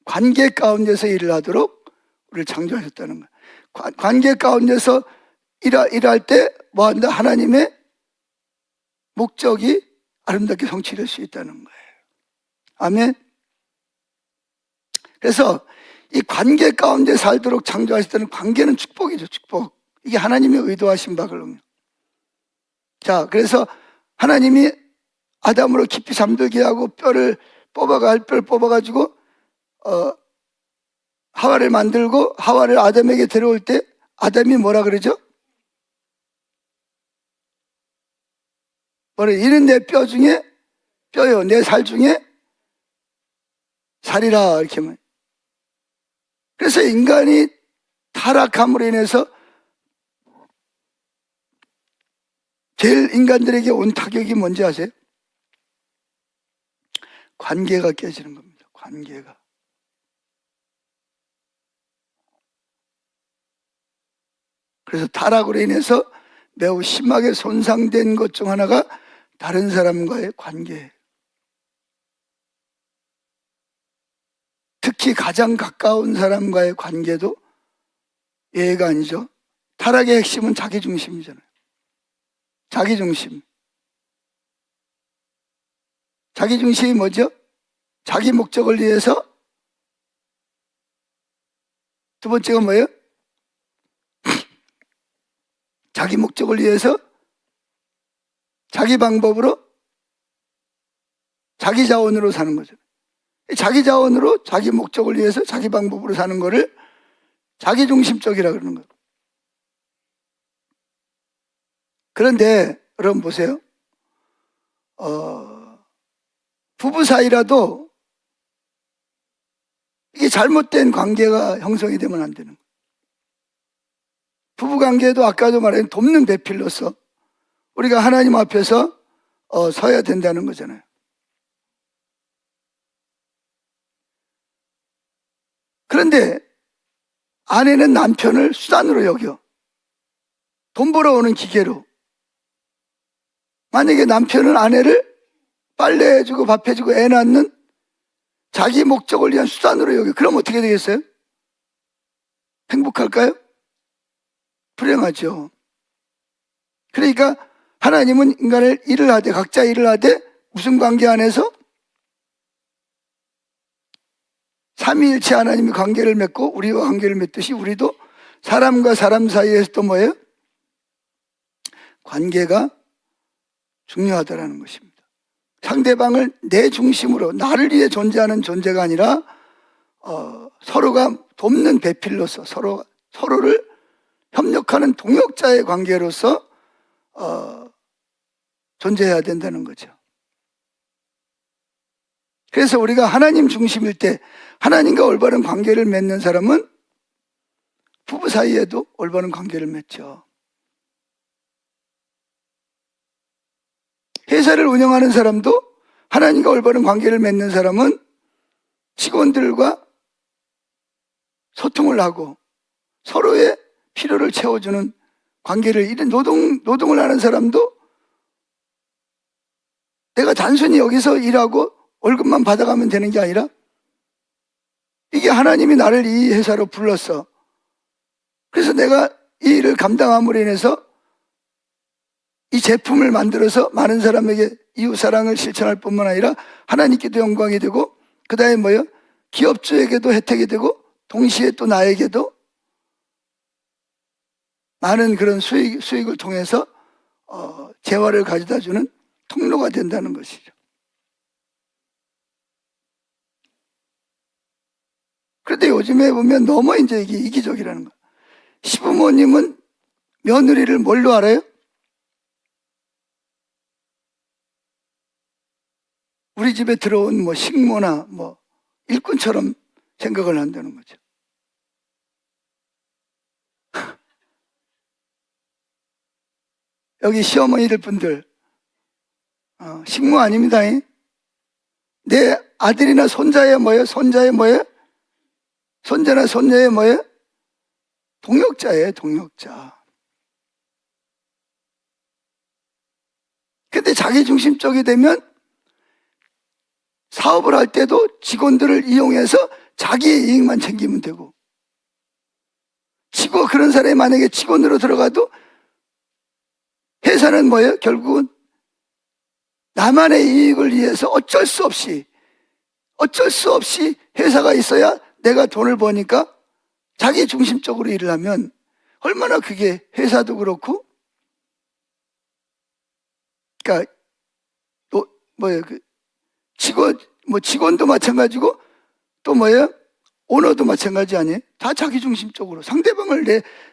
관계 가운데서 일을 하도록 우리를 창조하셨다는 거예요. 관계 가운데서 일할 때 뭐 한다? 하나님의 목적이 아름답게 성취될 수 있다는 거예요. 아멘. 그래서 이 관계 가운데 살도록 창조하셨다는, 관계는 축복이죠, 축복. 이게 하나님의 의도하신 바거든요. 자, 그래서 하나님이 아담으로 깊이 잠들게 하고 뼈를 뽑아가지고 하와를 만들고 하와를 아담에게 데려올 때 아담이 뭐라 그러죠? 이는 내 뼈 중에 뼈요, 내 살 중에 살이라, 이렇게 하면. 그래서 인간이 타락함으로 인해서 제일 인간들에게 온 타격이 뭔지 아세요? 관계가 깨지는 겁니다. 관계가. 그래서 타락으로 인해서 매우 심하게 손상된 것 중 하나가 다른 사람과의 관계. 특히 가장 가까운 사람과의 관계도 예의가 아니죠. 타락의 핵심은 자기중심이잖아요. 자기중심. 자기중심이 뭐죠? 자기 목적을 위해서. 두 번째가 뭐예요? 자기 목적을 위해서 자기 방법으로 자기 자원으로 사는 거죠. 자기 자원으로 자기 목적을 위해서 자기 방법으로 사는 거를 자기중심적이라 그러는 거예요. 그런데 여러분 보세요. 부부 사이라도 이게 잘못된 관계가 형성이 되면 안 되는 거예요. 부부 관계도 아까도 말한 돕는 배필로서 우리가 하나님 앞에서 서야 된다는 거잖아요. 그런데 아내는 남편을 수단으로 여겨. 돈 벌어오는 기계로. 만약에 남편은 아내를 빨래해주고 밥해주고 애 낳는 자기 목적을 위한 수단으로 여겨. 그럼 어떻게 되겠어요? 행복할까요? 불행하죠. 그러니까 하나님은 인간을 일을 하되, 각자 일을 하되 무슨 관계 안에서? 삼위일체 하나님이 관계를 맺고 우리와 관계를 맺듯이 우리도 사람과 사람 사이에서 또 뭐예요? 관계가 중요하다는 것입니다. 상대방을 내 중심으로, 나를 위해 존재하는 존재가 아니라 서로가 돕는 배필로서 서로를 협력하는 동역자의 관계로서 존재해야 된다는 거죠. 그래서 우리가 하나님 중심일 때, 하나님과 올바른 관계를 맺는 사람은 부부 사이에도 올바른 관계를 맺죠. 회사를 운영하는 사람도 하나님과 올바른 관계를 맺는 사람은 직원들과 소통을 하고 서로의 필요를 채워주는 관계를, 이런 노동을 하는 사람도 내가 단순히 여기서 일하고 월급만 받아가면 되는 게 아니라, 이게 하나님이 나를 이 회사로 불렀어. 그래서 내가 이 일을 감당함으로 인해서 이 제품을 만들어서 많은 사람에게 이웃 사랑을 실천할 뿐만 아니라 하나님께도 영광이 되고, 그 다음에 뭐예요? 기업주에게도 혜택이 되고, 동시에 또 나에게도 많은 그런 수익을 통해서 재화를 가져다 주는 통로가 된다는 것이죠. 그런데 요즘에 보면 너무 이제 이게 이기적이라는 거예요. 시부모님은 며느리를 뭘로 알아요? 우리 집에 들어온 뭐 식모나 뭐 일꾼처럼 생각을 한다는 거죠. 여기 시어머니들 분들, 식모 아닙니다. 내 아들이나 손자의 뭐예요? 손자의 뭐예요? 손자나 손녀의 뭐예요? 동역자예요, 동역자. 근데 자기 중심적이 되면 사업을 할 때도 직원들을 이용해서 자기의 이익만 챙기면 되고, 그런 사람이 만약에 직원으로 들어가도 회사는 뭐예요? 결국은 나만의 이익을 위해서 어쩔 수 없이 회사가 있어야 내가 돈을 버니까 자기 중심적으로 일을 하면 얼마나 그게 회사도 그렇고, 그러니까 직원도 마찬가지고 또 오너도 마찬가지 아니에요? 다 자기 중심적으로 상대방을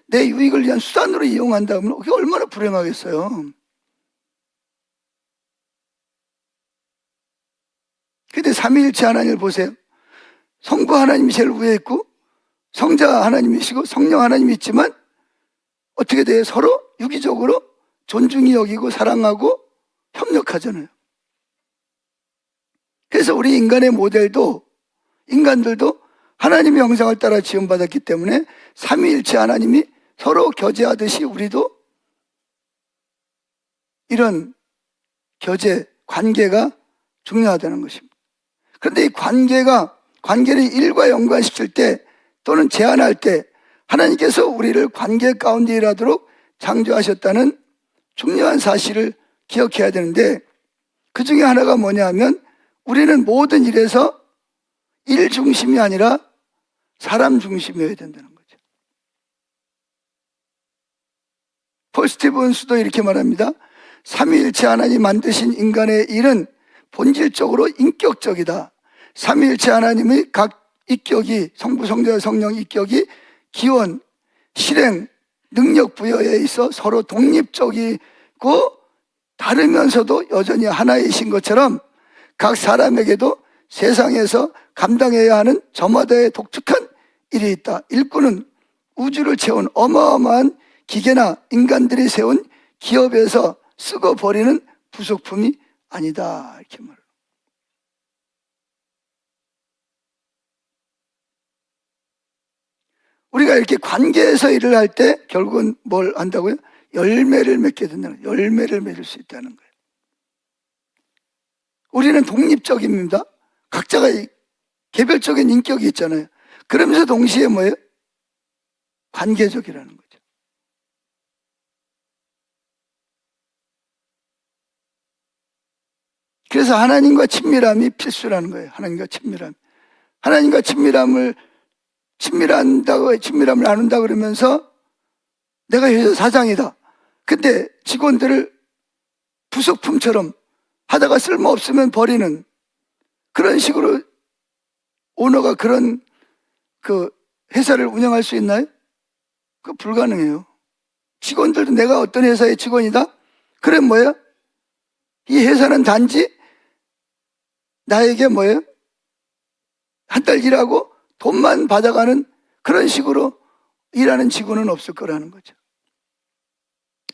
내 유익을 위한 수단으로 이용한다 하면 그게 얼마나 불행하겠어요. 근데 삼위일체 하나님을 보세요. 성부 하나님이 제일 위에 있고 성자 하나님이시고 성령 하나님이 있지만 어떻게 돼요? 서로 유기적으로 존중히 여기고 사랑하고 협력하잖아요. 그래서 우리 인간의 모델도, 인간들도 하나님의 형상을 따라 지음받았기 때문에 삼위일체 하나님이 서로 교제하듯이 우리도 이런 관계가 중요하다는 것입니다. 그런데 이 관계를 일과 연관시킬 때 또는 제한할 때 하나님께서 우리를 관계 가운데 일하도록 창조하셨다는 중요한 사실을 기억해야 되는데, 그 중에 하나가 뭐냐 하면 우리는 모든 일에서 일 중심이 아니라 사람 중심이어야 된다는 거죠. 폴 스티븐스도 이렇게 말합니다. 삼위일체 하나님 만드신 인간의 일은 본질적으로 인격적이다. 삼위일체 하나님의 각 인격이, 성부, 성자, 성령 인격이 기원, 실행, 능력 부여에 있어 서로 독립적이고 다르면서도 여전히 하나이신 것처럼 각 사람에게도 세상에서 감당해야 하는 저마다의 독특한 일이 있다. 일꾼은 우주를 채운 어마어마한 기계나 인간들이 세운 기업에서 쓰고 버리는 부속품이 아니다. 이렇게 말해요. 우리가 이렇게 관계에서 일을 할 때 결국은 뭘 한다고요? 열매를 맺게 된다는 거예요. 열매를 맺을 수 있다는 거예요. 우리는 독립적입니다. 각자가 개별적인 인격이 있잖아요. 그러면서 동시에 뭐예요? 관계적이라는 거죠. 그래서 하나님과 친밀함이 필수라는 거예요. 하나님과 친밀함. 하나님과 친밀함을 나눈다 그러면서 내가 회사 사장이다. 근데 직원들을 부속품처럼 하다가 쓸모없으면 버리는 그런 식으로 오너가 그런 회사를 운영할 수 있나요? 그거 불가능해요. 직원들도 내가 어떤 회사의 직원이다? 그래 뭐예요? 이 회사는 단지 나에게 뭐예요? 한 달 일하고 돈만 받아가는 그런 식으로 일하는 직원은 없을 거라는 거죠.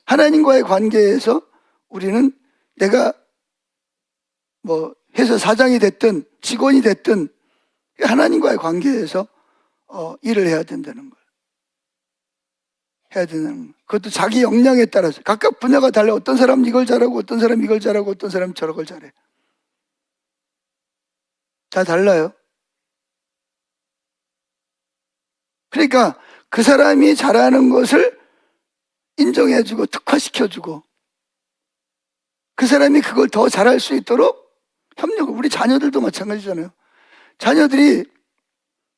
하나님과의 관계에서 우리는 내가 회사 사장이 됐든 직원이 됐든 하나님과의 관계에서 일을 해야 된다는 거예요. 해야 된다는 거예요. 그것도 자기 역량에 따라서 각각 분야가 달라. 어떤 사람은 이걸 잘하고 어떤 사람은 이걸 잘하고 어떤 사람은 저걸 잘해. 다 달라요. 그러니까 그 사람이 잘하는 것을 인정해주고 특화시켜주고 그 사람이 그걸 더 잘할 수 있도록 협력을, 우리 자녀들도 마찬가지잖아요. 자녀들이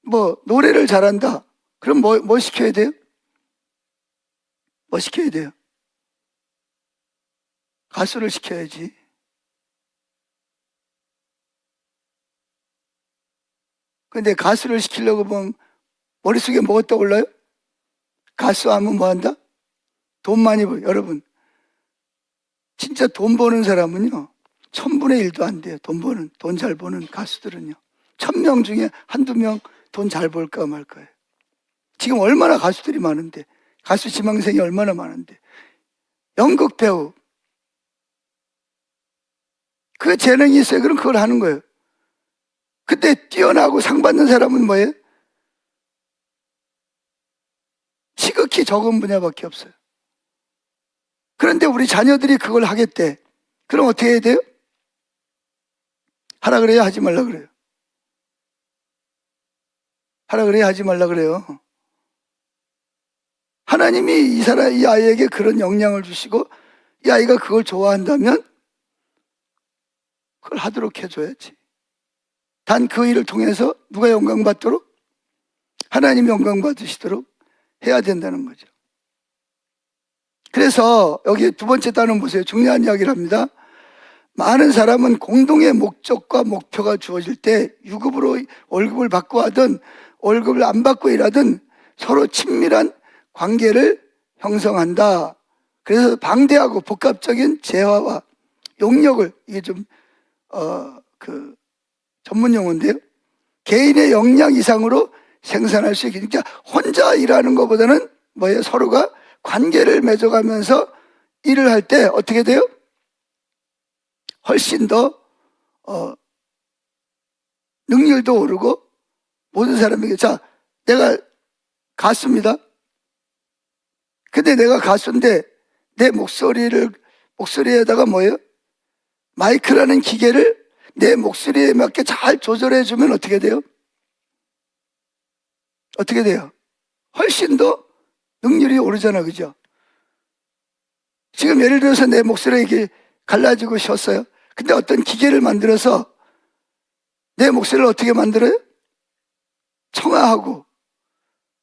뭐 노래를 잘한다. 그럼 뭐 시켜야 돼요? 뭐 시켜야 돼요? 가수를 시켜야지. 근데 가수를 시키려고 보면 머릿속에 뭐가 떠올라요? 가수 하면 뭐 한다? 돈 많이 벌. 여러분, 진짜 돈 버는 사람은요 1000분의 1도 안 돼요. 돈 잘 버는 가수들은요 1000명 중에 한두 명 돈 잘 벌까 말까요. 지금 얼마나 가수들이 많은데, 가수 지망생이 얼마나 많은데, 연극 배우, 그 재능이 있어요. 그럼 그걸 하는 거예요. 그때 뛰어나고 상 받는 사람은 뭐예요? 지극히 적은 분야밖에 없어요. 그런데 우리 자녀들이 그걸 하겠대. 그럼 어떻게 해야 돼요? 하라 그래요? 하지 말라 그래요? 하라 그래요? 하지 말라 그래요? 하나님이 이 아이에게 그런 영향을 주시고 이 아이가 그걸 좋아한다면 그걸 하도록 해줘야지. 단 그 일을 통해서 누가 영광 받도록? 하나님이 영광 받으시도록 해야 된다는 거죠. 그래서 여기 두 번째 단원 보세요. 중요한 이야기를 합니다. 많은 사람은 공동의 목적과 목표가 주어질 때 유급으로 월급을 받고 하든 월급을 안 받고 일하든 서로 친밀한 관계를 형성한다. 그래서 방대하고 복합적인 재화와 용력을, 이게 좀 전문 용어인데요, 개인의 역량 이상으로 생산할 수 있게, 그러니까 혼자 일하는 것보다는 뭐예요? 서로가 관계를 맺어가면서 일을 할 때 어떻게 돼요? 훨씬 더 능률도 오르고 모든 사람에게, 자, 내가 가수입니다. 근데 내가 가수인데 내 목소리에다가 뭐예요? 마이크라는 기계를 내 목소리에 맞게 잘 조절해 주면 어떻게 돼요? 어떻게 돼요? 훨씬 더 능률이 오르잖아, 그죠? 지금 예를 들어서 내 목소리가 이렇게 갈라지고 쉬었어요. 근데 어떤 기계를 만들어서 내 목소리를 어떻게 만들어요? 청아하고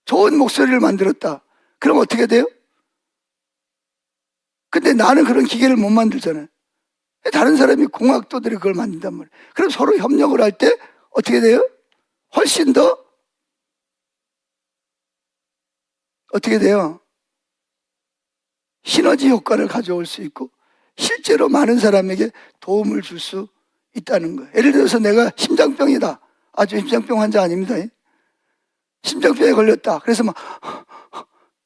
좋은 목소리를 만들었다. 그럼 어떻게 돼요? 근데 나는 그런 기계를 못 만들잖아요. 다른 사람이 공학도들이 그걸 만든단 말이에요. 그럼 서로 협력을 할 때 어떻게 돼요? 훨씬 더 어떻게 돼요? 시너지 효과를 가져올 수 있고 실제로 많은 사람에게 도움을 줄 수 있다는 거예요. 예를 들어서 내가 심장병이다. 아주 심장병 환자 아닙니다. 심장병에 걸렸다. 그래서 막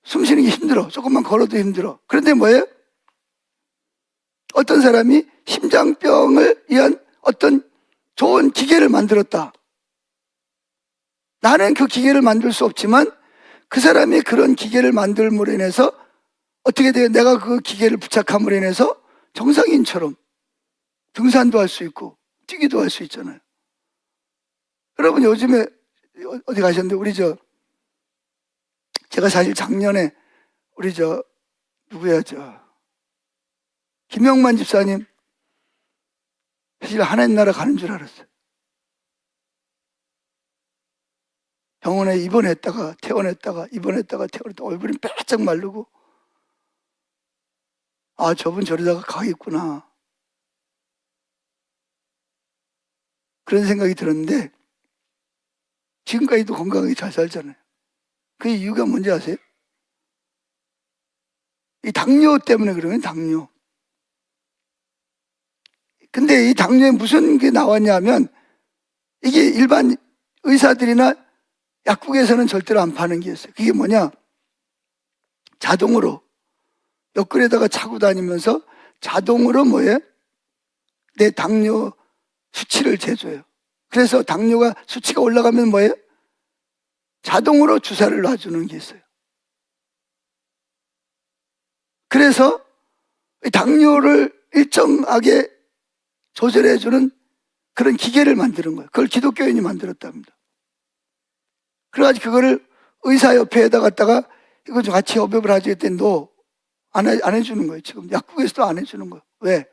숨 쉬는 게 힘들어. 조금만 걸어도 힘들어. 그런데 뭐예요? 어떤 사람이 심장병을 위한 어떤 좋은 기계를 만들었다. 나는 그 기계를 만들 수 없지만 그 사람이 그런 기계를 만들므로 인해서 어떻게 돼요? 내가 그 기계를 부착함으로 인해서 정상인처럼 등산도 할 수 있고 뛰기도 할 수 있잖아요. 여러분 요즘에 어디 가셨는데 제가 사실 작년에 누구야 김영만 집사님 사실 하나님 나라 가는 줄 알았어요. 병원에 입원했다가 퇴원했다가 얼굴이 바짝 마르고, 아, 저분 저러다가 가겠구나, 그런 생각이 들었는데 지금까지도 건강하게 잘 살잖아요. 그 이유가 뭔지 아세요? 이 당뇨 때문에 그러면 당뇨. 근데 이 당뇨에 무슨 게 나왔냐면 이게 일반 의사들이나 약국에서는 절대로 안 파는 게 있어요. 그게 뭐냐? 자동으로 옆구리에다가 차고 다니면서 자동으로 뭐예요? 내 당뇨 수치를 재줘요. 그래서 당뇨가 수치가 올라가면 뭐예요? 자동으로 주사를 놔주는 게 있어요. 그래서 당뇨를 일정하게 조절해주는 그런 기계를 만드는 거예요. 그걸 기독교인이 만들었답니다. 그래가지고 그거를 의사협회에다 갖다가 이거 좀 같이 협업을 하지 했더니 안 해주는 거예요. 지금 약국에서도 안 해주는 거예요. 왜?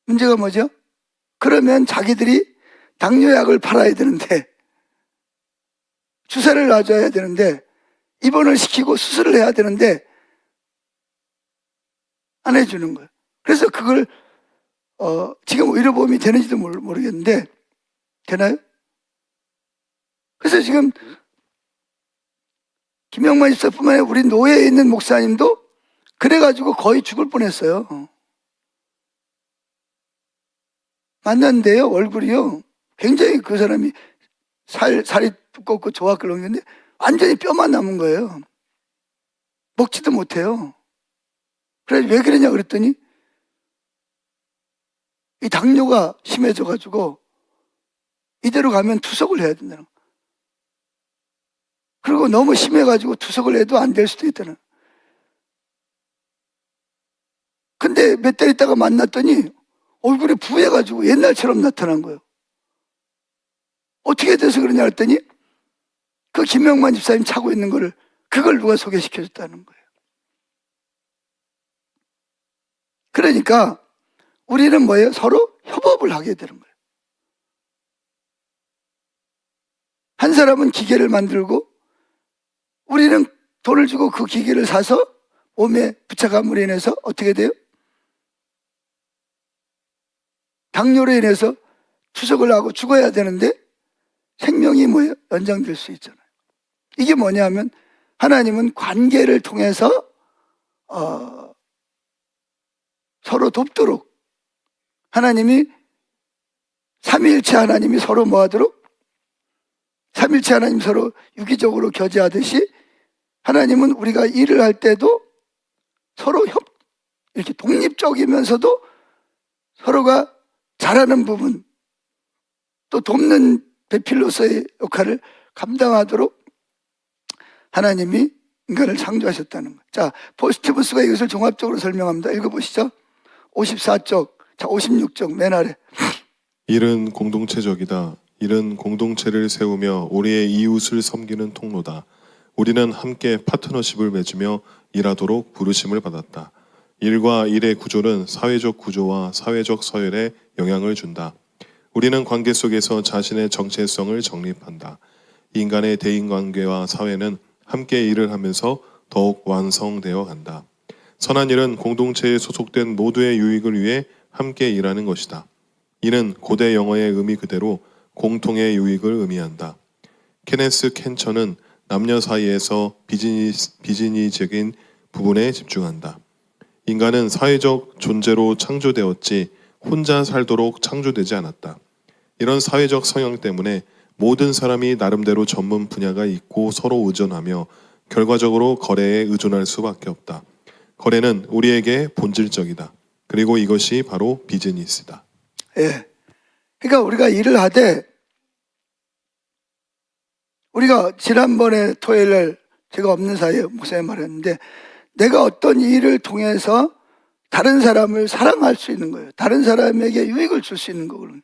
문제가 뭐죠? 그러면 자기들이 당뇨약을 팔아야 되는데, 주사를 놔줘야 되는데, 입원을 시키고 수술을 해야 되는데 안 해주는 거예요. 그래서 그걸 지금 의료보험이 되는지도 모르겠는데 되나요? 그래서 지금 김영만 집사뿐만 아니라 우리 노예에 있는 목사님도 그래가지고 거의 죽을 뻔했어요. 만났는데요, 얼굴이요, 굉장히 그 사람이 살이 두껍고 조화끌렁했는데 완전히 뼈만 남은 거예요. 먹지도 못해요. 그래, 왜 그러냐 그랬더니 이 당뇨가 심해져가지고 이대로 가면 투석을 해야 된다는 거예요. 그리고 너무 심해가지고 투석을 해도 안 될 수도 있다는 거예요. 근데 몇 달 있다가 만났더니 얼굴이 부해가지고 옛날처럼 나타난 거예요. 어떻게 돼서 그러냐 그랬더니 그 김명만 집사님 차고 있는 거를 그걸 누가 소개시켜줬다는 거예요. 그러니까 우리는 뭐예요? 서로 협업을 하게 되는 거예요. 한 사람은 기계를 만들고 우리는 돈을 주고 그 기계를 사서 몸에 부착함으로 인해서 어떻게 돼요? 당뇨로 인해서 투석을 하고 죽어야 되는데 생명이 뭐예요? 연장될 수 있잖아요. 이게 뭐냐면 하나님은 관계를 통해서 서로 돕도록, 하나님이 삼위일체 하나님이 서로 뭐하도록, 삼위일체 하나님 서로 유기적으로 교제하듯이 하나님은 우리가 일을 할 때도 서로 이렇게 독립적이면서도 서로가 잘하는 부분, 또 돕는 배필로서의 역할을 감당하도록 하나님이 인간을 창조하셨다는 거예요. 자, 포스티브스가 이것을 종합적으로 설명합니다. 읽어보시죠. 54쪽, 자, 56쪽 맨 아래. 일은 공동체적이다. 일은 공동체를 세우며 우리의 이웃을 섬기는 통로다. 우리는 함께 파트너십을 맺으며 일하도록 부르심을 받았다. 일과 일의 구조는 사회적 구조와 사회적 서열에 영향을 준다. 우리는 관계 속에서 자신의 정체성을 정립한다. 인간의 대인관계와 사회는 함께 일을 하면서 더욱 완성되어 간다. 선한 일은 공동체에 소속된 모두의 유익을 위해 함께 일하는 것이다. 이는 고대 영어의 의미 그대로 공통의 유익을 의미한다. 케네스 켄처는 남녀 사이에서 비즈니적인 부분에 집중한다. 인간은 사회적 존재로 창조되었지 혼자 살도록 창조되지 않았다. 이런 사회적 성향 때문에 모든 사람이 나름대로 전문 분야가 있고 서로 의존하며 결과적으로 거래에 의존할 수밖에 없다. 거래는 우리에게 본질적이다. 그리고 이것이 바로 비즈니스다. 예. 그러니까 우리가 일을 하되, 우리가 지난번에 토요일날 제가 없는 사이에 목사님 말했는데, 내가 어떤 일을 통해서 다른 사람을 사랑할 수 있는 거예요. 다른 사람에게 유익을 줄 수 있는 거거든요.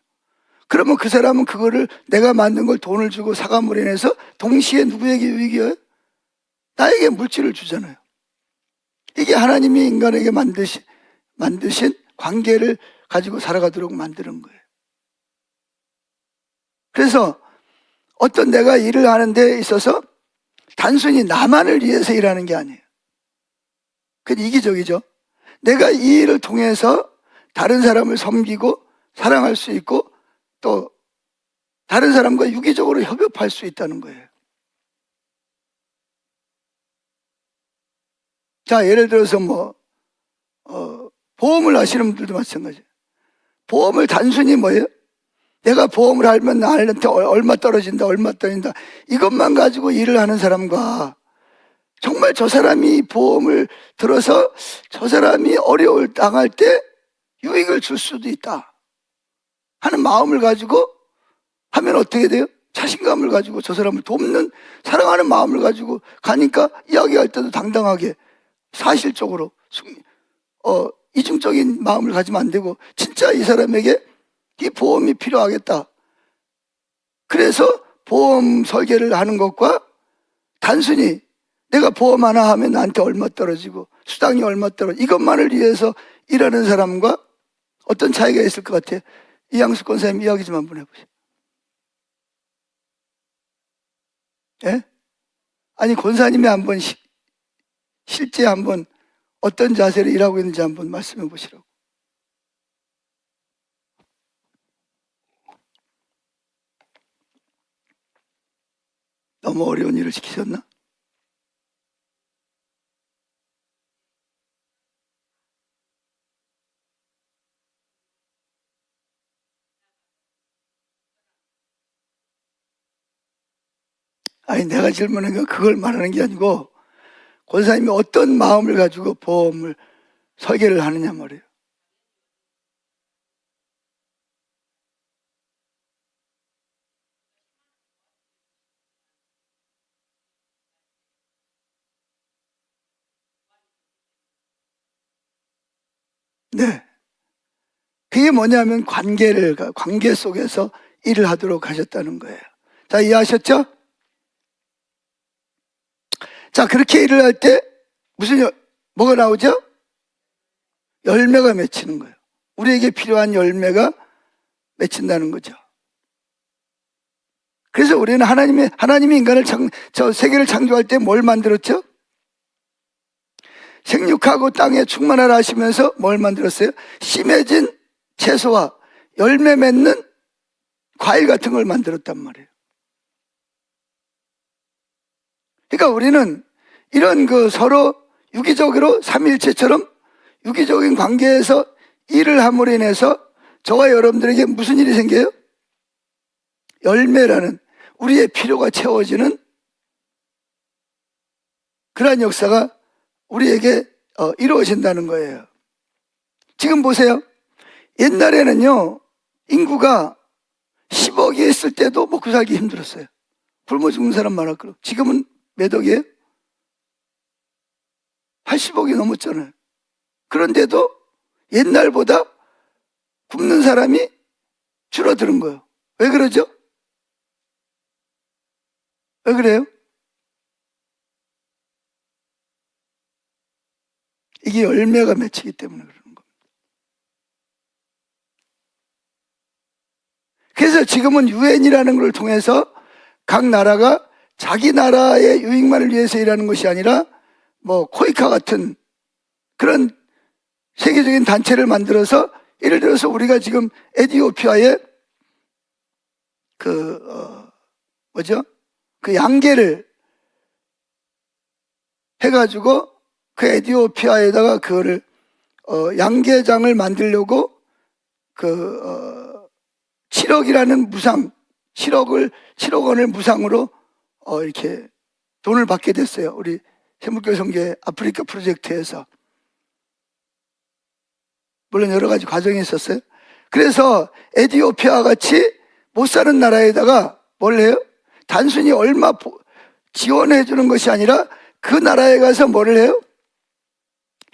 그러면 그 사람은 그거를 내가 만든 걸 돈을 주고 사감으로 인해서 동시에 누구에게 유익이에요? 나에게 물질을 주잖아요. 이게 하나님이 인간에게 만드신 관계를 가지고 살아가도록 만드는 거예요. 그래서 어떤 내가 일을 하는 데 있어서 단순히 나만을 위해서 일하는 게 아니에요. 그건 이기적이죠. 내가 이 일을 통해서 다른 사람을 섬기고 사랑할 수 있고 또 다른 사람과 유기적으로 협업할 수 있다는 거예요. 자, 예를 들어서 보험을 하시는 분들도 마찬가지예요. 보험을 단순히 뭐예요? 내가 보험을 알면 나한테 얼마 떨어진다, 얼마 떨어진다, 이것만 가지고 일을 하는 사람과 정말 저 사람이 보험을 들어서 저 사람이 어려움을 당할 때 유익을 줄 수도 있다 하는 마음을 가지고 하면 어떻게 돼요? 자신감을 가지고 저 사람을 돕는, 사랑하는 마음을 가지고 가니까 이야기할 때도 당당하게 사실적으로 이중적인 마음을 가지면 안 되고 진짜 이 사람에게 이 보험이 필요하겠다. 그래서 보험 설계를 하는 것과 단순히 내가 보험 하나 하면 나한테 얼마 떨어지고 수당이 얼마 떨어지고 이것만을 위해서 일하는 사람과 어떤 차이가 있을 것 같아요? 이양수 권사님 이야기 좀 한번 해보세요. 예? 아니, 권사님이 한번 실제 한번 어떤 자세로 일하고 있는지 한번 말씀해 보시라고. 너무 어려운 일을 시키셨나? 아니, 내가 질문한 건 그걸 말하는 게 아니고 권사님이 어떤 마음을 가지고 보험을 설계를 하느냐 말이에요. 네. 그게 뭐냐면 관계 속에서 일을 하도록 하셨다는 거예요. 자, 이해하셨죠? 자, 그렇게 일을 할 때 뭐가 나오죠? 열매가 맺히는 거예요. 우리에게 필요한 열매가 맺힌다는 거죠. 그래서 우리는 하나님이 인간을 세계를 창조할 때 뭘 만들었죠? 생육하고 땅에 충만하라 하시면서 뭘 만들었어요? 심해진 채소와 열매 맺는 과일 같은 걸 만들었단 말이에요. 그러니까 우리는 이런 서로 유기적으로 삼위일체처럼 유기적인 관계에서 일을 함으로 인해서 저와 여러분들에게 무슨 일이 생겨요? 열매라는 우리의 필요가 채워지는 그러한 역사가 우리에게 이루어진다는 거예요. 지금 보세요. 옛날에는요, 인구가 10억이 있을 때도 먹고 살기 힘들었어요. 굶어 죽는 사람 많았거든요. 지금은 몇 억이에요? 80억이 넘었잖아요. 그런데도 옛날보다 굶는 사람이 줄어드는 거예요. 왜 그러죠? 왜 그래요? 이게 열매가 맺히기 때문에 그러는 겁니다. 그래서 지금은 유엔이라는 걸 통해서 각 나라가 자기 나라의 유익만을 위해서 일하는 것이 아니라 코이카 같은 그런 세계적인 단체를 만들어서 예를 들어서 우리가 지금 에티오피아에 그 양계를 해가지고 그 에티오피아에다가 그거를 양계장을 만들려고 7억이라는 7억 원을 무상으로 이렇게 돈을 받게 됐어요. 우리 세물교 성교회 아프리카 프로젝트에서. 물론 여러 가지 과정이 있었어요. 그래서 에티오피아 같이 못 사는 나라에다가 뭘 해요? 단순히 얼마 지원해 주는 것이 아니라 그 나라에 가서 뭘 해요?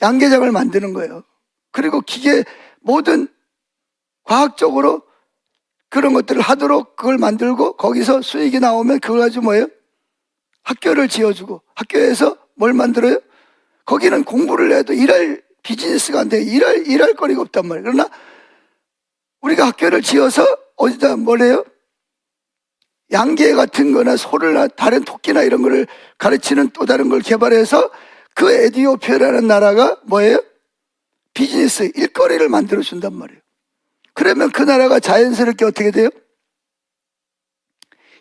양계장을 만드는 거예요. 그리고 모든 과학적으로 그런 것들을 하도록 그걸 만들고 거기서 수익이 나오면 그걸 가지고 뭐예요? 학교를 지어주고 학교에서 뭘 만들어요? 거기는 공부를 해도 일할 비즈니스가 안 돼. 일할 거리가 없단 말이에요. 그러나 우리가 학교를 지어서 어디다 뭘 해요? 양계 같은 거나 소를 다른 토끼나 이런 거를 가르치는 또 다른 걸 개발해서 그 에티오피아라는 나라가 뭐예요? 비즈니스, 일거리를 만들어 준단 말이에요. 그러면 그 나라가 자연스럽게 어떻게 돼요?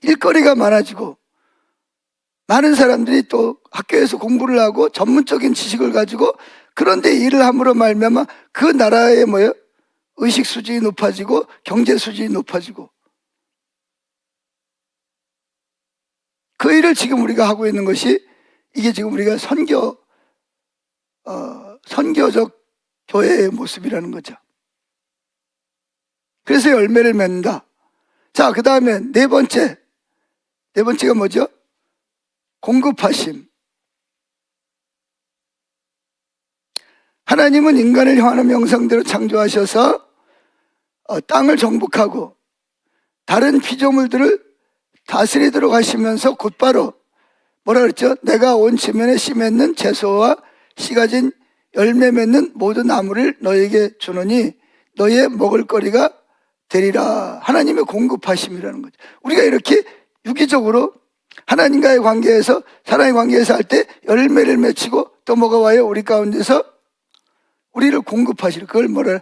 일거리가 많아지고 많은 사람들이 또 학교에서 공부를 하고 전문적인 지식을 가지고 그런데 일을 함으로 말미암아 그 나라의 뭐예요? 의식 수준이 높아지고 경제 수준이 높아지고 그 일을 지금 우리가 하고 있는 것이 이게 지금 우리가 선교적 교회의 모습이라는 거죠. 그래서 열매를 맺는다. 자, 그 다음에 네 번째가 뭐죠? 공급하심. 하나님은 인간을 형하는 형상대로 창조하셔서 땅을 정복하고 다른 피조물들을 다스리도록 하시면서 곧바로 뭐라 그랬죠? 내가 온 지면에 씨 맺는 채소와 씨 가진 열매 맺는 모든 나무를 너에게 주노니 너의 먹을거리가 되리라. 하나님의 공급하심이라는 거죠. 우리가 이렇게 유기적으로 하나님과의 관계에서, 사랑의 관계에서 할 때 열매를 맺히고 또 뭐가 와요? 우리 가운데서 우리를 공급하시는, 그걸 뭐라,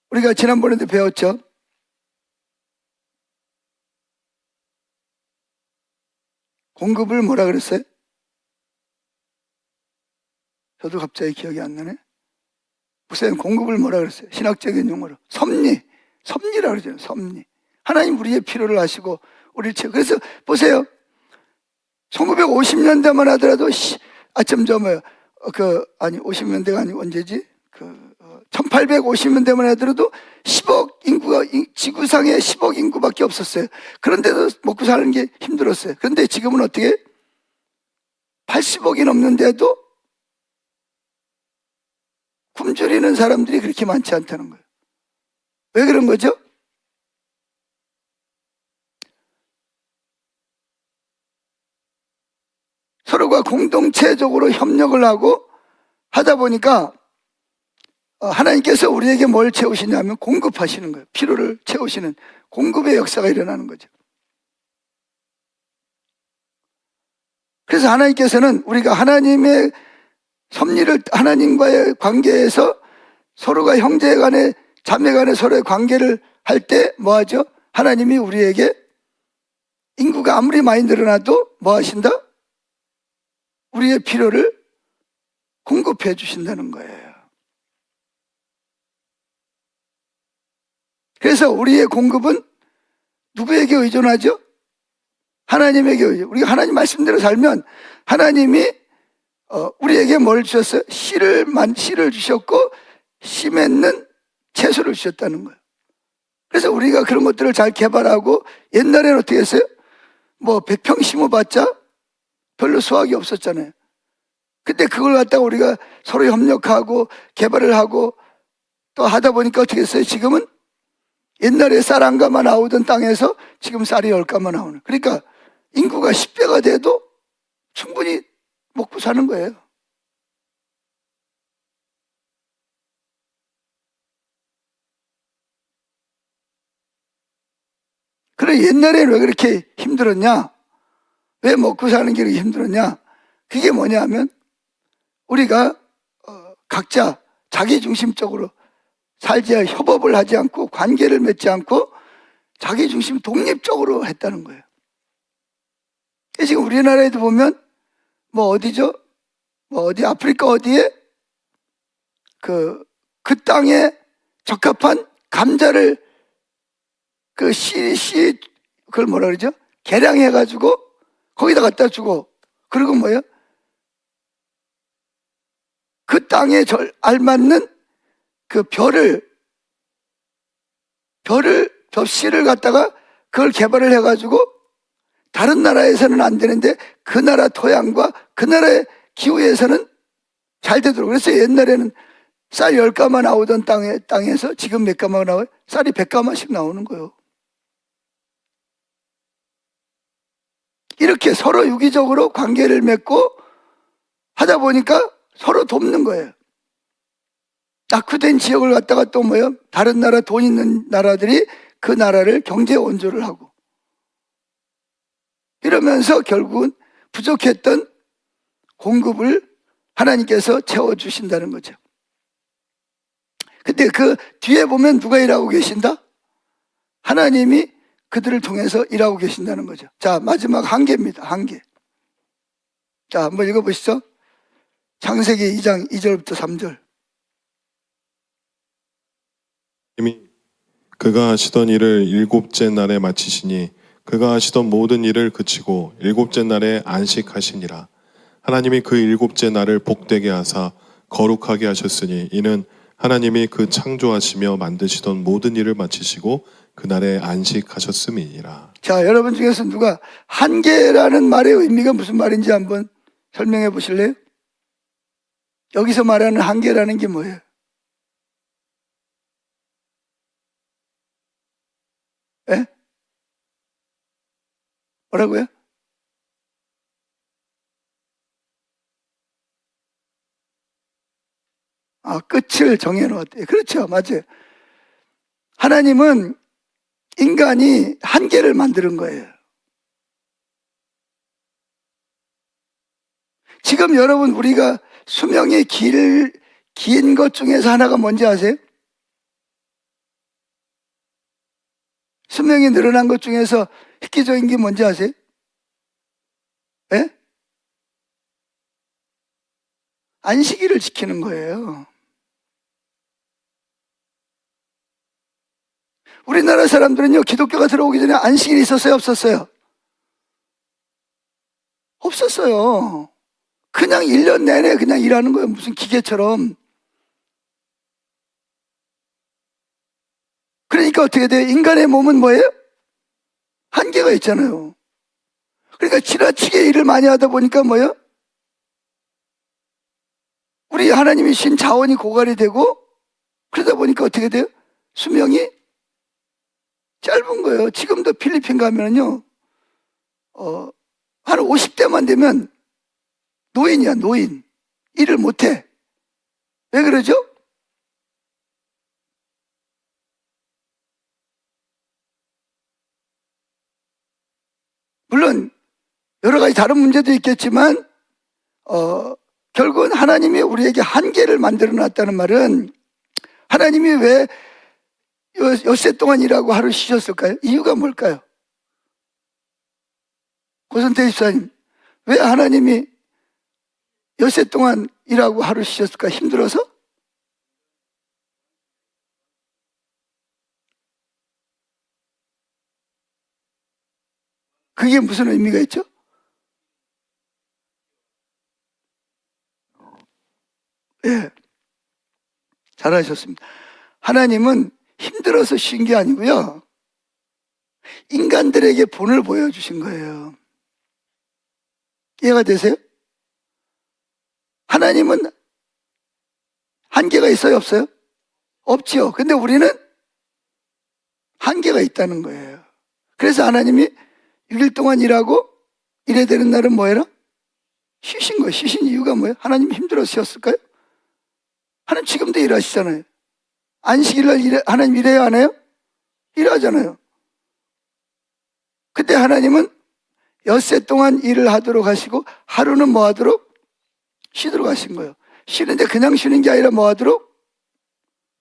우리가 지난번에도 배웠죠. 공급을 뭐라 그랬어요? 저도 갑자기 기억이 안 나네. 목사님, 공급을 뭐라 그랬어요? 신학적인 용어로 섭리라 그러잖아요. 섭리. 하나님 우리의 필요를 아시고 우리를 채워. 그래서 보세요. 1950년대만 하더라도 50년대가 아니고 언제지? 1850년대만 하더라도 10억 인구가, 지구상에 10억 인구밖에 없었어요. 그런데도 먹고 사는 게 힘들었어요. 그런데 지금은 어떻게? 80억이 넘는데도 굶주리는 사람들이 그렇게 많지 않다는 거예요. 왜 그런 거죠? 서로가 공동체적으로 협력을 하고 하다 보니까 하나님께서 우리에게 뭘 채우시냐면 공급하시는 거예요. 필요를 채우시는 공급의 역사가 일어나는 거죠. 그래서 하나님께서는 우리가 하나님의 섭리를, 하나님과의 관계에서 서로가 형제 간에, 자매 간에 서로의 관계를 할 때 뭐 하죠? 하나님이 우리에게 인구가 아무리 많이 늘어나도 뭐 하신다? 우리의 필요를 공급해 주신다는 거예요. 그래서 우리의 공급은 누구에게 의존하죠? 하나님에게 의존. 우리가 하나님 말씀대로 살면 하나님이 우리에게 뭘 주셨어요? 씨를 주셨고 씨 맺는 채소를 주셨다는 거예요. 그래서 우리가 그런 것들을 잘 개발하고, 옛날에는 어떻게 했어요? 뭐 100평 심어봤자 별로 수확이 없었잖아요. 근데 그걸 갖다가 우리가 서로 협력하고 개발을 하고 또 하다 보니까 어떻게 했어요? 지금은 옛날에 쌀 한 가마 나오던 땅에서 지금 쌀이 10가마 나오는. 그러니까 인구가 10배가 돼도 충분히 먹고 사는 거예요. 그래, 옛날에는 왜 그렇게 힘들었냐? 왜 먹고 사는 게 그렇게 힘들었냐? 그게 뭐냐면 우리가 각자 자기중심적으로 살지, 협업을 하지 않고 관계를 맺지 않고 자기중심 독립적으로 했다는 거예요. 지금 우리나라에도 보면 뭐 어디죠? 뭐 어디 아프리카 어디에 그 땅에 적합한 감자를 그걸 뭐라 그러죠? 개량해가지고 거기다 갖다 주고, 그리고 뭐예요? 그 땅에 알맞는 그 벼씨를 갖다가 그걸 개발을 해가지고 다른 나라에서는 안 되는데 그 나라 토양과 그 나라의 기후에서는 잘 되도록. 그래서 옛날에는 쌀 10가마 나오던 땅에서 지금 몇 가마가 나와요? 쌀이 100가마씩 나오는 거예요. 이렇게 서로 유기적으로 관계를 맺고 하다 보니까 서로 돕는 거예요. 낙후된 지역을 갖다가 또 뭐예요? 다른 나라, 돈 있는 나라들이 그 나라를 경제 원조를 하고, 이러면서 결국은 부족했던 공급을 하나님께서 채워주신다는 거죠. 근데 그 뒤에 보면 누가 일하고 계신다? 하나님이 그들을 통해서 일하고 계신다는 거죠. 자, 마지막 한계입니다. 한계. 자, 한번 읽어보시죠. 창세기 2장 2절부터 3절. 이미 그가 하시던 일을 일곱째 날에 마치시니 그가 하시던 모든 일을 그치고 일곱째 날에 안식하시니라. 하나님이 그 일곱째 날을 복되게 하사 거룩하게 하셨으니 이는 하나님이 그 창조하시며 만드시던 모든 일을 마치시고 그날에 안식하셨음이니라. 자, 여러분 중에서 누가 한계라는 말의 의미가 무슨 말인지 한번 설명해 보실래요? 여기서 말하는 한계라는 게 뭐예요? 예? 뭐라고요? 끝을 정해놓았대요. 그렇죠, 맞아요. 하나님은 인간이 한계를 만드는 거예요. 지금 여러분 우리가 수명이 긴 것 중에서 하나가 뭔지 아세요? 수명이 늘어난 것 중에서 획기적인 게 뭔지 아세요? 예? 안식일을 지키는 거예요. 우리나라 사람들은요, 기독교가 들어오기 전에 안식일이 있었어요, 없었어요? 없었어요. 그냥 1년 내내 그냥 일하는 거예요. 무슨 기계처럼. 그러니까 어떻게 돼요? 인간의 몸은 뭐예요? 한계가 있잖아요. 그러니까 지나치게 일을 많이 하다 보니까 뭐예요? 우리 하나님이 신 자원이 고갈이 되고, 그러다 보니까 어떻게 돼요? 수명이 짧은 거예요. 지금도 필리핀 가면은요, 한 50대만 되면 노인이야, 노인. 일을 못 해. 왜 그러죠? 물론 여러 가지 다른 문제도 있겠지만 결국은 하나님이 우리에게 한계를 만들어 놨다는 말은, 하나님이 왜 엿새 동안 일하고 하루 쉬셨을까요? 이유가 뭘까요? 고선태 집사님, 왜 하나님이 엿새 동안 일하고 하루 쉬셨을까? 힘들어서? 그게 무슨 의미가 있죠? 예, 잘하셨습니다. 하나님은 힘들어서 쉰 게 아니고요, 인간들에게 본을 보여주신 거예요. 이해가 되세요? 하나님은 한계가 있어요, 없어요? 없지요. 근데 우리는 한계가 있다는 거예요. 그래서 하나님이 6일 동안 일하고 일해야 되는 날은 뭐예요? 쉬신 거예요. 쉬신 이유가 뭐예요? 하나님 힘들어서 쉬었을까요? 하나님 지금도 일하시잖아요. 안식일날 하나님 일해야 안 해요? 일하잖아요. 근데 하나님은 엿새 동안 일을 하도록 하시고 하루는 뭐 하도록? 쉬도록 하신 거예요. 쉬는데 그냥 쉬는 게 아니라 뭐 하도록?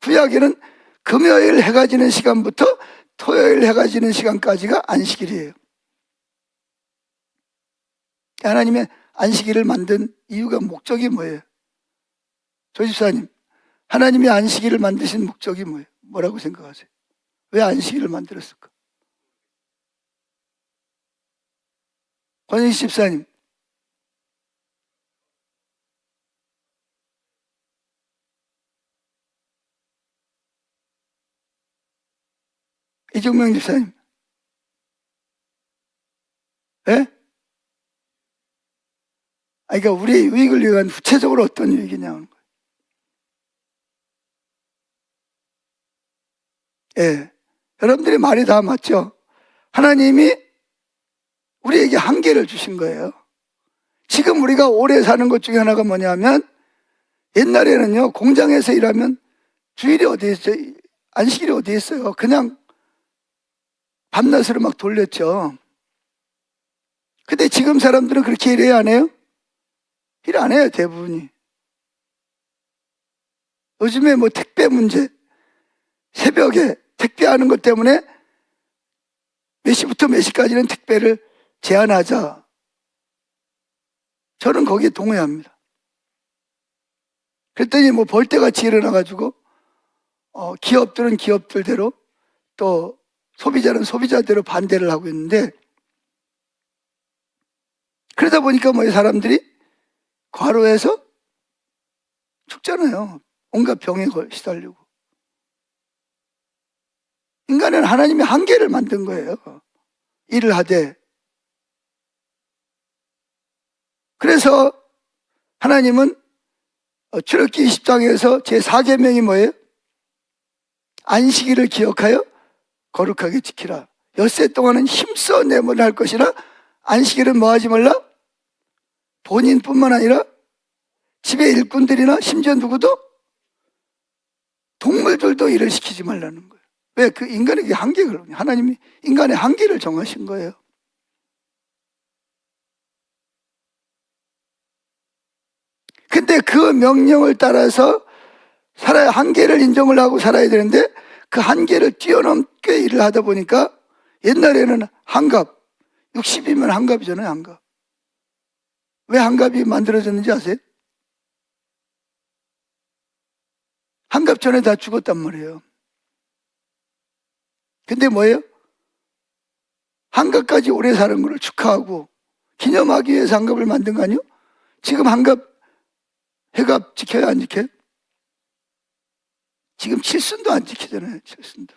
구약에는 금요일 해가 지는 시간부터 토요일 해가 지는 시간까지가 안식일이에요. 하나님의 안식일을 만든 이유가, 목적이 뭐예요? 조 집사님, 하나님이 안식일을 만드신 목적이 뭐예요? 뭐라고 생각하세요? 왜 안식일을 만들었을까? 권영희 집사님, 이종명 집사님, 예? 그러니까 우리의 유익을 위한 구체적으로 어떤 유익이냐는 거예요. 예, 여러분들의 말이 다 맞죠? 하나님이 우리에게 한계를 주신 거예요. 지금 우리가 오래 사는 것 중에 하나가 뭐냐면, 옛날에는요, 공장에서 일하면 주일이 어디 있어요? 안식일이 어디 있어요? 그냥 밤낮으로 막 돌렸죠. 근데 지금 사람들은 그렇게 일해야 안 해요? 일 안 해요, 대부분이. 요즘에 뭐 택배 문제, 새벽에 택배하는 것 때문에 몇 시부터 몇 시까지는 택배를 제한하자. 저는 거기에 동의합니다. 그랬더니 뭐 벌떼같이 일어나가지고 기업들은 기업들대로, 또 소비자는 소비자대로 반대를 하고 있는데, 그러다 보니까 뭐 사람들이 과로해서 죽잖아요. 온갖 병에 시달리고. 인간은 하나님이 한계를 만든 거예요. 일을 하되. 그래서 하나님은 출애굽기 20장에서 제4계명이 뭐예요? 안식일을 기억하여 거룩하게 지키라. 엿새 동안은 힘써 내모를 할 것이라. 안식일은 뭐 하지 말라? 본인뿐만 아니라 집의 일꾼들이나 심지어 누구도, 동물들도 일을 시키지 말라는 거예요. 왜? 그 인간에게 한계가, 하나님이 인간의 한계를 정하신 거예요. 근데 그 명령을 따라서 살아야, 한계를 인정을 하고 살아야 되는데 그 한계를 뛰어넘게 일을 하다 보니까 옛날에는 한갑, 60이면 한갑이잖아요, 한갑. 왜 한갑이 만들어졌는지 아세요? 한갑 전에 다 죽었단 말이에요. 근데 뭐예요? 한갑까지 오래 사는 것을 축하하고 기념하기 위해서 한갑을 만든 거 아니에요? 지금 한갑, 해갑 지켜요, 안 지켜요? 지금 칠순도 안 지키잖아요, 칠순도.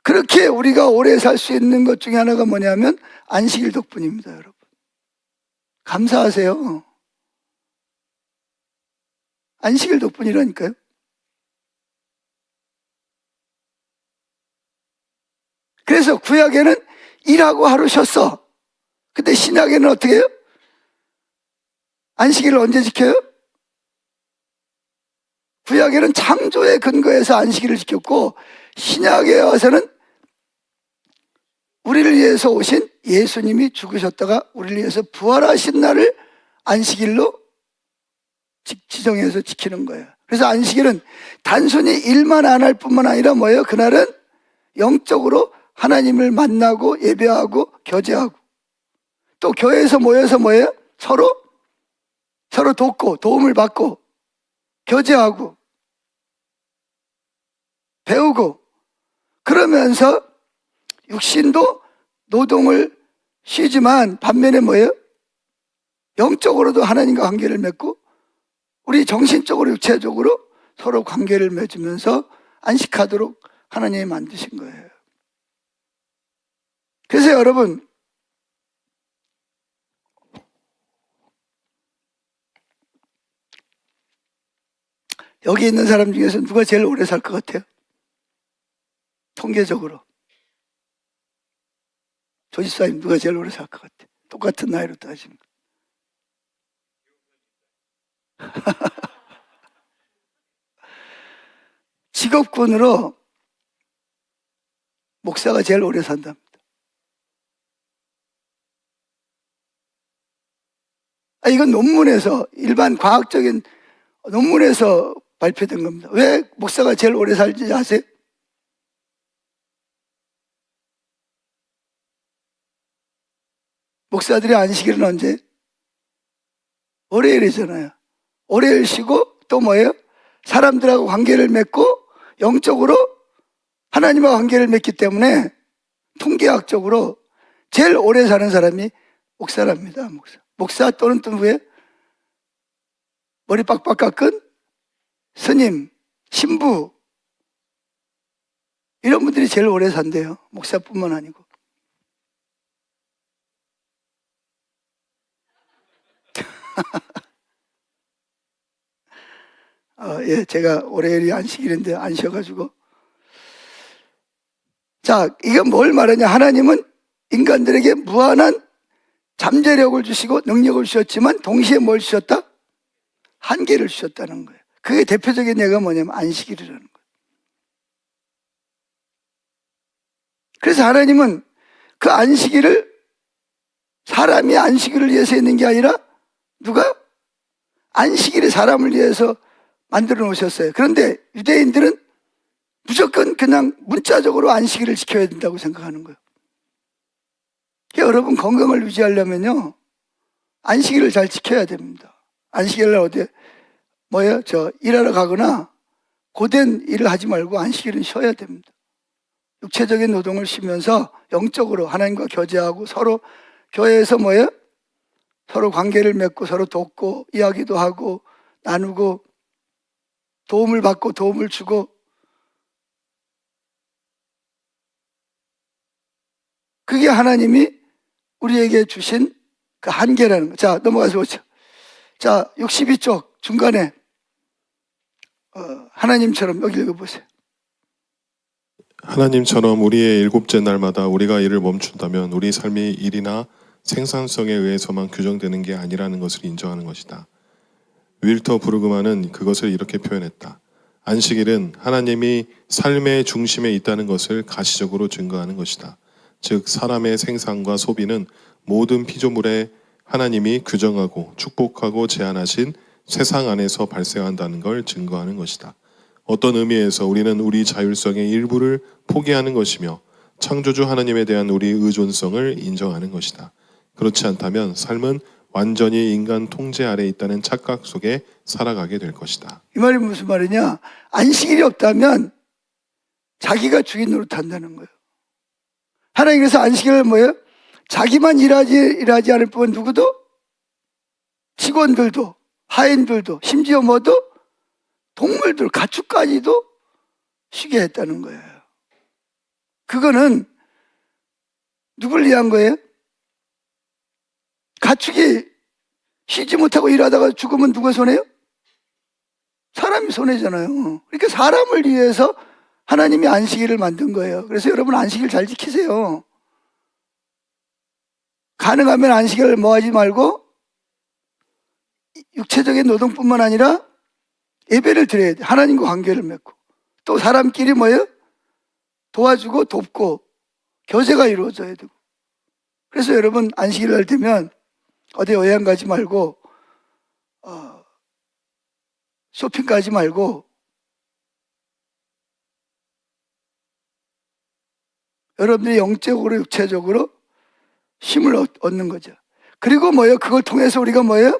그렇게 우리가 오래 살 수 있는 것 중에 하나가 뭐냐면 안식일 덕분입니다, 여러분. 감사하세요. 안식일 덕분이라니까요. 그래서 구약에는 일하고 하루 쉬었어. 근데 신약에는 어떻게 해요? 안식일을 언제 지켜요? 구약에는 창조의 근거에서 안식일을 지켰고, 신약에 와서는 우리를 위해서 오신 예수님이 죽으셨다가 우리를 위해서 부활하신 날을 안식일로 지정해서 지키는 거예요. 그래서 안식일은 단순히 일만 안 할 뿐만 아니라 뭐예요? 그날은 영적으로 하나님을 만나고 예배하고 교제하고, 또 교회에서 모여서 뭐예요? 서로 돕고 도움을 받고 교제하고 배우고, 그러면서 육신도 노동을 쉬지만 반면에 뭐예요? 영적으로도 하나님과 관계를 맺고 우리 정신적으로 육체적으로 서로 관계를 맺으면서 안식하도록 하나님이 만드신 거예요. 그래서 여러분, 여기 있는 사람 중에서 누가 제일 오래 살 것 같아요? 통계적으로. 조집사님 누가 제일 오래 살 것 같아요? 똑같은 나이로 따지면. 직업군으로 목사가 제일 오래 산답니다. 이건 논문에서, 일반 과학적인 논문에서 발표된 겁니다. 왜 목사가 제일 오래 살지 아세요? 목사들의 안식일은 언제? 월요일이잖아요. 월요일 쉬고 또 뭐예요? 사람들하고 관계를 맺고 영적으로 하나님과 관계를 맺기 때문에 통계학적으로 제일 오래 사는 사람이 목사랍니다. 목사 또는 또 후에 머리 빡빡 깎은 스님, 신부, 이런 분들이 제일 오래 산대요. 목사뿐만 아니고. 예, 제가 월요일이 안식일인데 안 쉬어가지고. 자, 이건 뭘 말하냐? 하나님은 인간들에게 무한한 잠재력을 주시고 능력을 주셨지만 동시에 뭘 주셨다? 한계를 주셨다는 거예요. 그게 대표적인 예가 뭐냐면 안식일이라는 거예요. 그래서 하나님은 그 안식일을 사람이 안식일을 위해서 있는 게 아니라 누가? 안식일이 사람을 위해서 만들어 놓으셨어요. 그런데 유대인들은 무조건 그냥 문자적으로 안식일을 지켜야 된다고 생각하는 거예요. 여러분 건강을 유지하려면요, 안식일을 잘 지켜야 됩니다. 안식일날 어디 뭐예요? 일하러 가거나 고된 일을 하지 말고 안식일은 쉬어야 됩니다. 육체적인 노동을 쉬면서 영적으로 하나님과 교제하고 서로 교회에서 뭐예요? 서로 관계를 맺고 서로 돕고 이야기도 하고 나누고 도움을 받고 도움을 주고, 그게 하나님이 우리에게 주신 그 한계라는 거. 자, 넘어가서 보죠. 자, 62쪽 중간에 하나님처럼 여기 읽어보세요. 하나님처럼 우리의 일곱째 날마다 우리가 일을 멈춘다면 우리 삶이 일이나 생산성에 의해서만 규정되는 게 아니라는 것을 인정하는 것이다. 윌터 부르그만은 그것을 이렇게 표현했다. 안식일은 하나님이 삶의 중심에 있다는 것을 가시적으로 증거하는 것이다. 즉 사람의 생산과 소비는 모든 피조물에 하나님이 규정하고 축복하고 제한하신 세상 안에서 발생한다는 걸 증거하는 것이다. 어떤 의미에서 우리는 우리 자율성의 일부를 포기하는 것이며 창조주 하나님에 대한 우리 의존성을 인정하는 것이다. 그렇지 않다면 삶은 완전히 인간 통제 아래 있다는 착각 속에 살아가게 될 것이다. 이 말이 무슨 말이냐? 안식일이 없다면 자기가 주인 노릇한다는 거예요. 하나님께서 안식일을 뭐예요? 자기만 일하지 않을 뿐 누구도? 직원들도, 하인들도, 심지어 뭐도? 동물들, 가축까지도 쉬게 했다는 거예요. 그거는 누굴 위한 거예요? 가축이 쉬지 못하고 일하다가 죽으면 누가 손해요? 사람이 손해잖아요. 그러니까 사람을 위해서 하나님이 안식일을 만든 거예요. 그래서 여러분 안식일 잘 지키세요. 가능하면 안식일을 뭐 하지 말고 육체적인 노동뿐만 아니라 예배를 드려야 돼. 하나님과 관계를 맺고 또 사람끼리 뭐예요? 도와주고 돕고 교제가 이루어져야 되고. 그래서 여러분 안식일 날 되면 어디 여행 가지 말고 쇼핑 가지 말고 여러분들이 영적으로 육체적으로 힘을 얻는 거죠. 그리고 뭐예요? 그걸 통해서 우리가 뭐예요?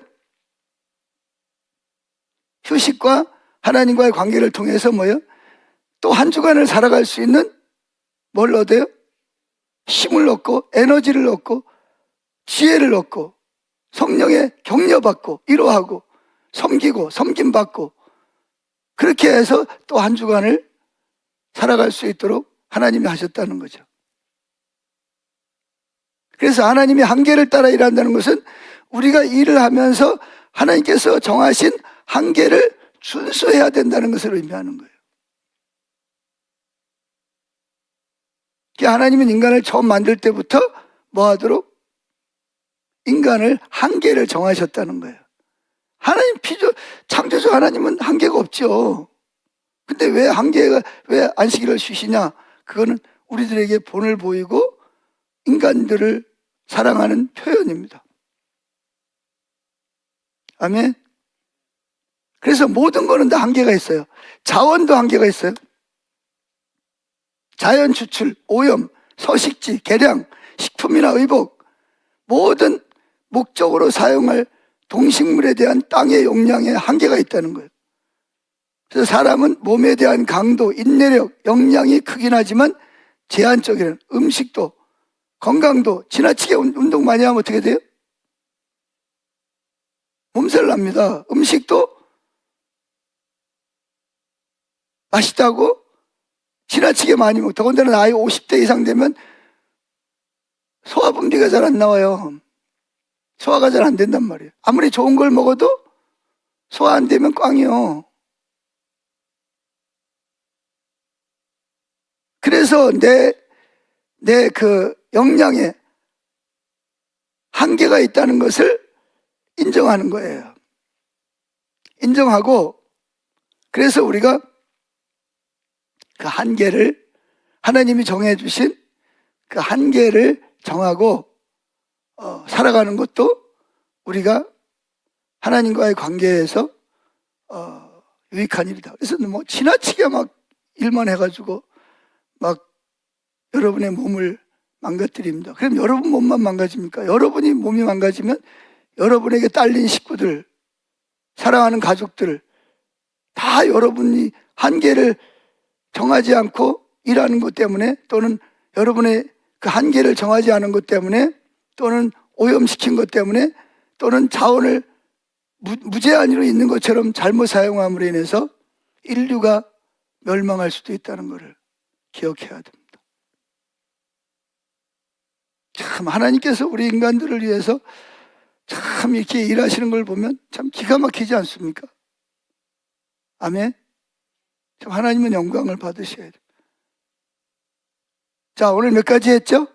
휴식과 하나님과의 관계를 통해서 뭐예요? 또 한 주간을 살아갈 수 있는 뭘 얻어요? 힘을 얻고 에너지를 얻고 지혜를 얻고 성령의 격려받고 위로하고 섬기고 섬김받고 그렇게 해서 또 한 주간을 살아갈 수 있도록 하나님이 하셨다는 거죠. 그래서 하나님이 한계를 따라 일한다는 것은 우리가 일을 하면서 하나님께서 정하신 한계를 준수해야 된다는 것을 의미하는 거예요. 하나님은 인간을 처음 만들 때부터 뭐 하도록? 인간을 한계를 정하셨다는 거예요. 하나님 창조주 하나님은 한계가 없죠. 근데 왜 안식일을 쉬시냐? 그거는 우리들에게 본을 보이고 인간들을 사랑하는 표현입니다. 아멘. 그래서 모든 거는 다 한계가 있어요. 자원도 한계가 있어요. 자연 추출, 오염, 서식지, 개량, 식품이나 의복, 모든 목적으로 사용할 동식물에 대한 땅의 용량에 한계가 있다는 거예요. 그래서 사람은 몸에 대한 강도, 인내력, 역량이 크긴 하지만 제한적인 음식도, 건강도 지나치게 운동 많이 하면 어떻게 돼요? 몸살 납니다. 음식도 맛있다고 지나치게 많이 먹고 더군다나 나이 50대 이상 되면 소화 분비가 잘 안 나와요. 소화가 잘 안 된단 말이에요. 아무리 좋은 걸 먹어도 소화 안 되면 꽝이요. 그래서 내 그 역량에 한계가 있다는 것을 인정하는 거예요. 인정하고 그래서 우리가 그 한계를 하나님이 정해주신 그 한계를 정하고 살아가는 것도 우리가 하나님과의 관계에서 유익한 일이다. 그래서 뭐 지나치게 막 일만 해가지고 막 여러분의 몸을 망가뜨립니다. 그럼 여러분 몸만 망가집니까? 여러분이 몸이 망가지면 여러분에게 딸린 식구들, 사랑하는 가족들 다 여러분이 한계를 정하지 않고 일하는 것 때문에 또는 여러분의 그 한계를 정하지 않은 것 때문에 또는 오염시킨 것 때문에 또는 자원을 무제한으로 있는 것처럼 잘못 사용함으로 인해서 인류가 멸망할 수도 있다는 것을 기억해야 됩니다. 참 하나님께서 우리 인간들을 위해서 참 이렇게 일하시는 걸 보면 참 기가 막히지 않습니까? 아멘. 참 하나님은 영광을 받으셔야 돼요. 자, 오늘 몇 가지 했죠?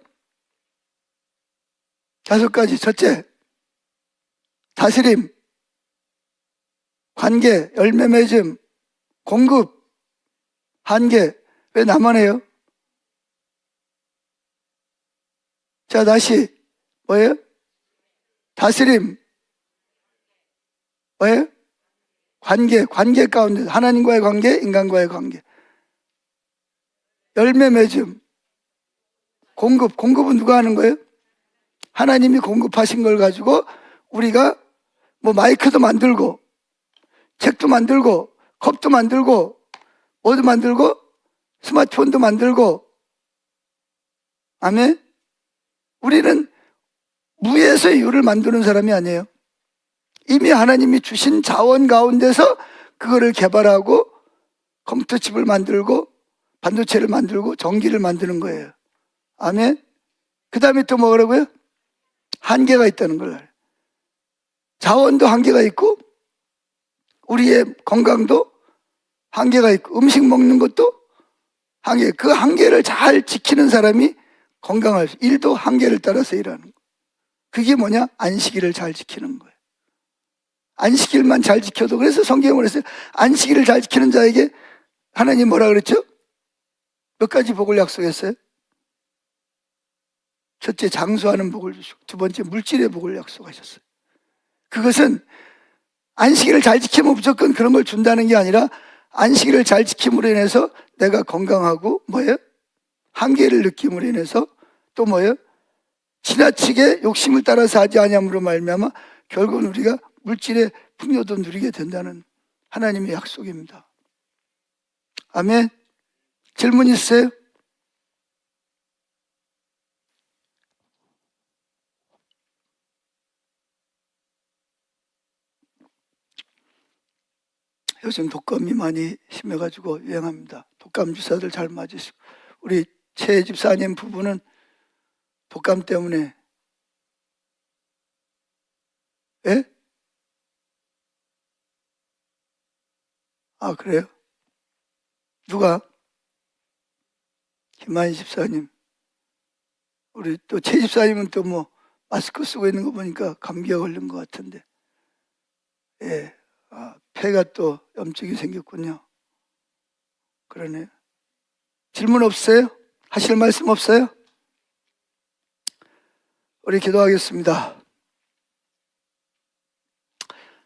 5가지. 첫째, 다스림, 관계, 열매 맺음, 공급, 한계. 왜 나만 해요? 자, 다시. 뭐예요? 다스림. 뭐예요? 관계. 관계 가운데 하나님과의 관계, 인간과의 관계. 열매 맺음. 공급. 공급은 누가 하는 거예요? 하나님이 공급하신 걸 가지고 우리가 뭐 마이크도 만들고 책도 만들고 컵도 만들고 뭐도 만들고 스마트폰도 만들고. 아멘. 우리는 무에서 유를 만드는 사람이 아니에요. 이미 하나님이 주신 자원 가운데서 그거를 개발하고 컴퓨터칩을 만들고 반도체를 만들고 전기를 만드는 거예요. 아멘. 그 다음에 또 뭐라고요? 한계가 있다는 걸 알아요. 자원도 한계가 있고 우리의 건강도 한계가 있고 음식 먹는 것도 한계. 그 한계를 잘 지키는 사람이 건강할 수. 일도 한계를 따라서 일하는 거예요. 그게 뭐냐? 안식일을 잘 지키는 거예요. 안식일만 잘 지켜도. 그래서 성경을 했어요. 안식일을 잘 지키는 자에게 하나님 뭐라 그랬죠? 몇 가지 복을 약속했어요? 첫째, 장수하는 복을 주시고, 두 번째, 물질의 복을 약속하셨어요. 그것은 안식일을 잘 지키면 무조건 그런 걸 준다는 게 아니라 안식일을 잘 지킴으로 인해서 내가 건강하고 뭐예요? 한계를 느낌으로 인해서 또 뭐예요? 지나치게 욕심을 따라서 하지 아니함으로 말미암아 결국은 우리가 물질의 풍요도 누리게 된다는 하나님의 약속입니다. 아멘. 질문 있어요? 요즘 독감이 많이 심해가지고 유행합니다. 독감 주사들 잘 맞으시고. 우리 최 집사님 부부는 독감 때문에. 예? 아, 그래요? 누가? 김만희 집사님. 우리 또 최 집사님은 또 뭐 마스크 쓰고 있는 거 보니까 감기가 걸린 것 같은데. 예. 아, 폐가 또 염증이 생겼군요. 그러네요. 질문 없어요? 하실 말씀 없어요? 우리 기도하겠습니다.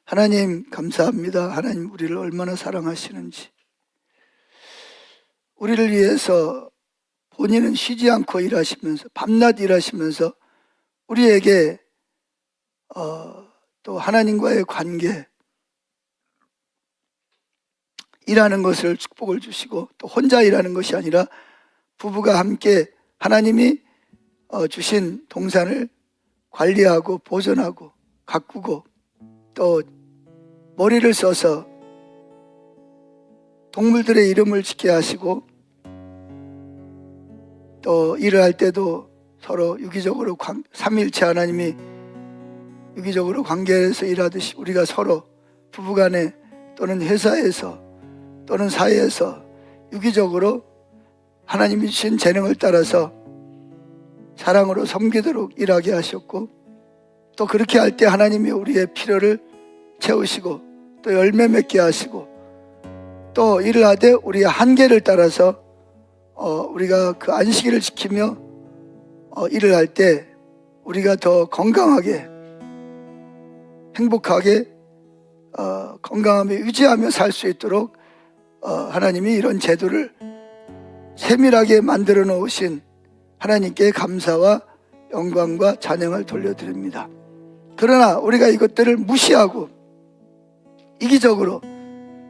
하나님 감사합니다. 하나님 우리를 얼마나 사랑하시는지. 우리를 위해서 본인은 쉬지 않고 일하시면서 밤낮 일하시면서 우리에게 또 하나님과의 관계 일하는 것을 축복을 주시고 또 혼자 일하는 것이 아니라 부부가 함께 하나님이 주신 동산을 관리하고 보존하고 가꾸고 또 머리를 써서 동물들의 이름을 짓게 하시고 또 일을 할 때도 서로 유기적으로 삼위일체 하나님이 유기적으로 관계에서 일하듯이 우리가 서로 부부간에 또는 회사에서 또는 사회에서 유기적으로 하나님이 주신 재능을 따라서 사랑으로 섬기도록 일하게 하셨고 또 그렇게 할 때 하나님이 우리의 필요를 채우시고 또 열매 맺게 하시고 또 일을 하되 우리의 한계를 따라서 우리가 그 안식일을 지키며 일을 할 때 우리가 더 건강하게 행복하게 건강하며 유지하며 살 수 있도록 하나님이 이런 제도를 세밀하게 만들어 놓으신 하나님께 감사와 영광과 찬양을 돌려드립니다. 그러나 우리가 이것들을 무시하고 이기적으로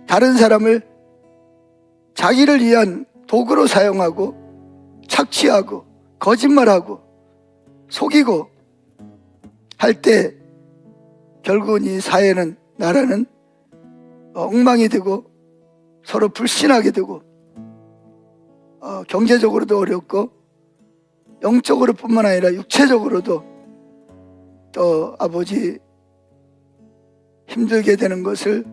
다른 사람을 자기를 위한 도구로 사용하고 착취하고 거짓말하고 속이고 할 때 결국은 이 사회는 나라는 엉망이 되고 서로 불신하게 되고 경제적으로도 어렵고 영적으로 뿐만 아니라 육체적으로도 또 아버지 힘들게 되는 것을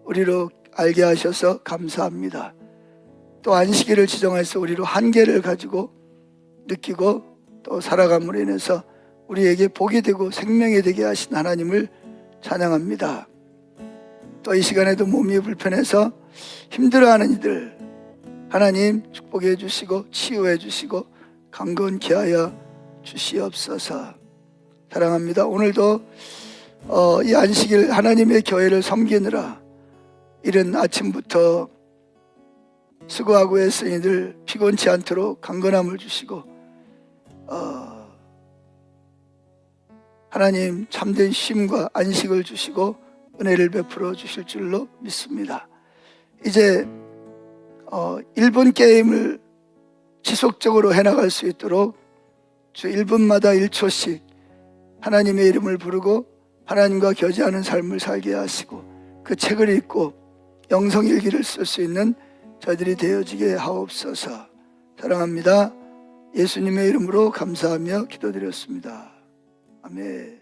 우리로 알게 하셔서 감사합니다. 또 안식일을 지정해서 우리로 한계를 가지고 느끼고 또 살아감으로 인해서 우리에게 복이 되고 생명이 되게 하신 하나님을 찬양합니다. 또 이 시간에도 몸이 불편해서 힘들어하는 이들 하나님 축복해 주시고 치유해 주시고 강건케 하여 주시옵소서. 사랑합니다. 오늘도 이 안식일 하나님의 교회를 섬기느라 이른 아침부터 수고하고 애쓰니 늘 피곤치 않도록 강건함을 주시고 하나님 참된 쉼과 안식을 주시고 은혜를 베풀어 주실 줄로 믿습니다. 이제 1분 게임을 지속적으로 해나갈 수 있도록 주 1분마다 1초씩 하나님의 이름을 부르고 하나님과 교제하는 삶을 살게 하시고 그 책을 읽고 영성일기를 쓸 수 있는 저희들이 되어지게 하옵소서. 사랑합니다. 예수님의 이름으로 감사하며 기도드렸습니다. 아멘.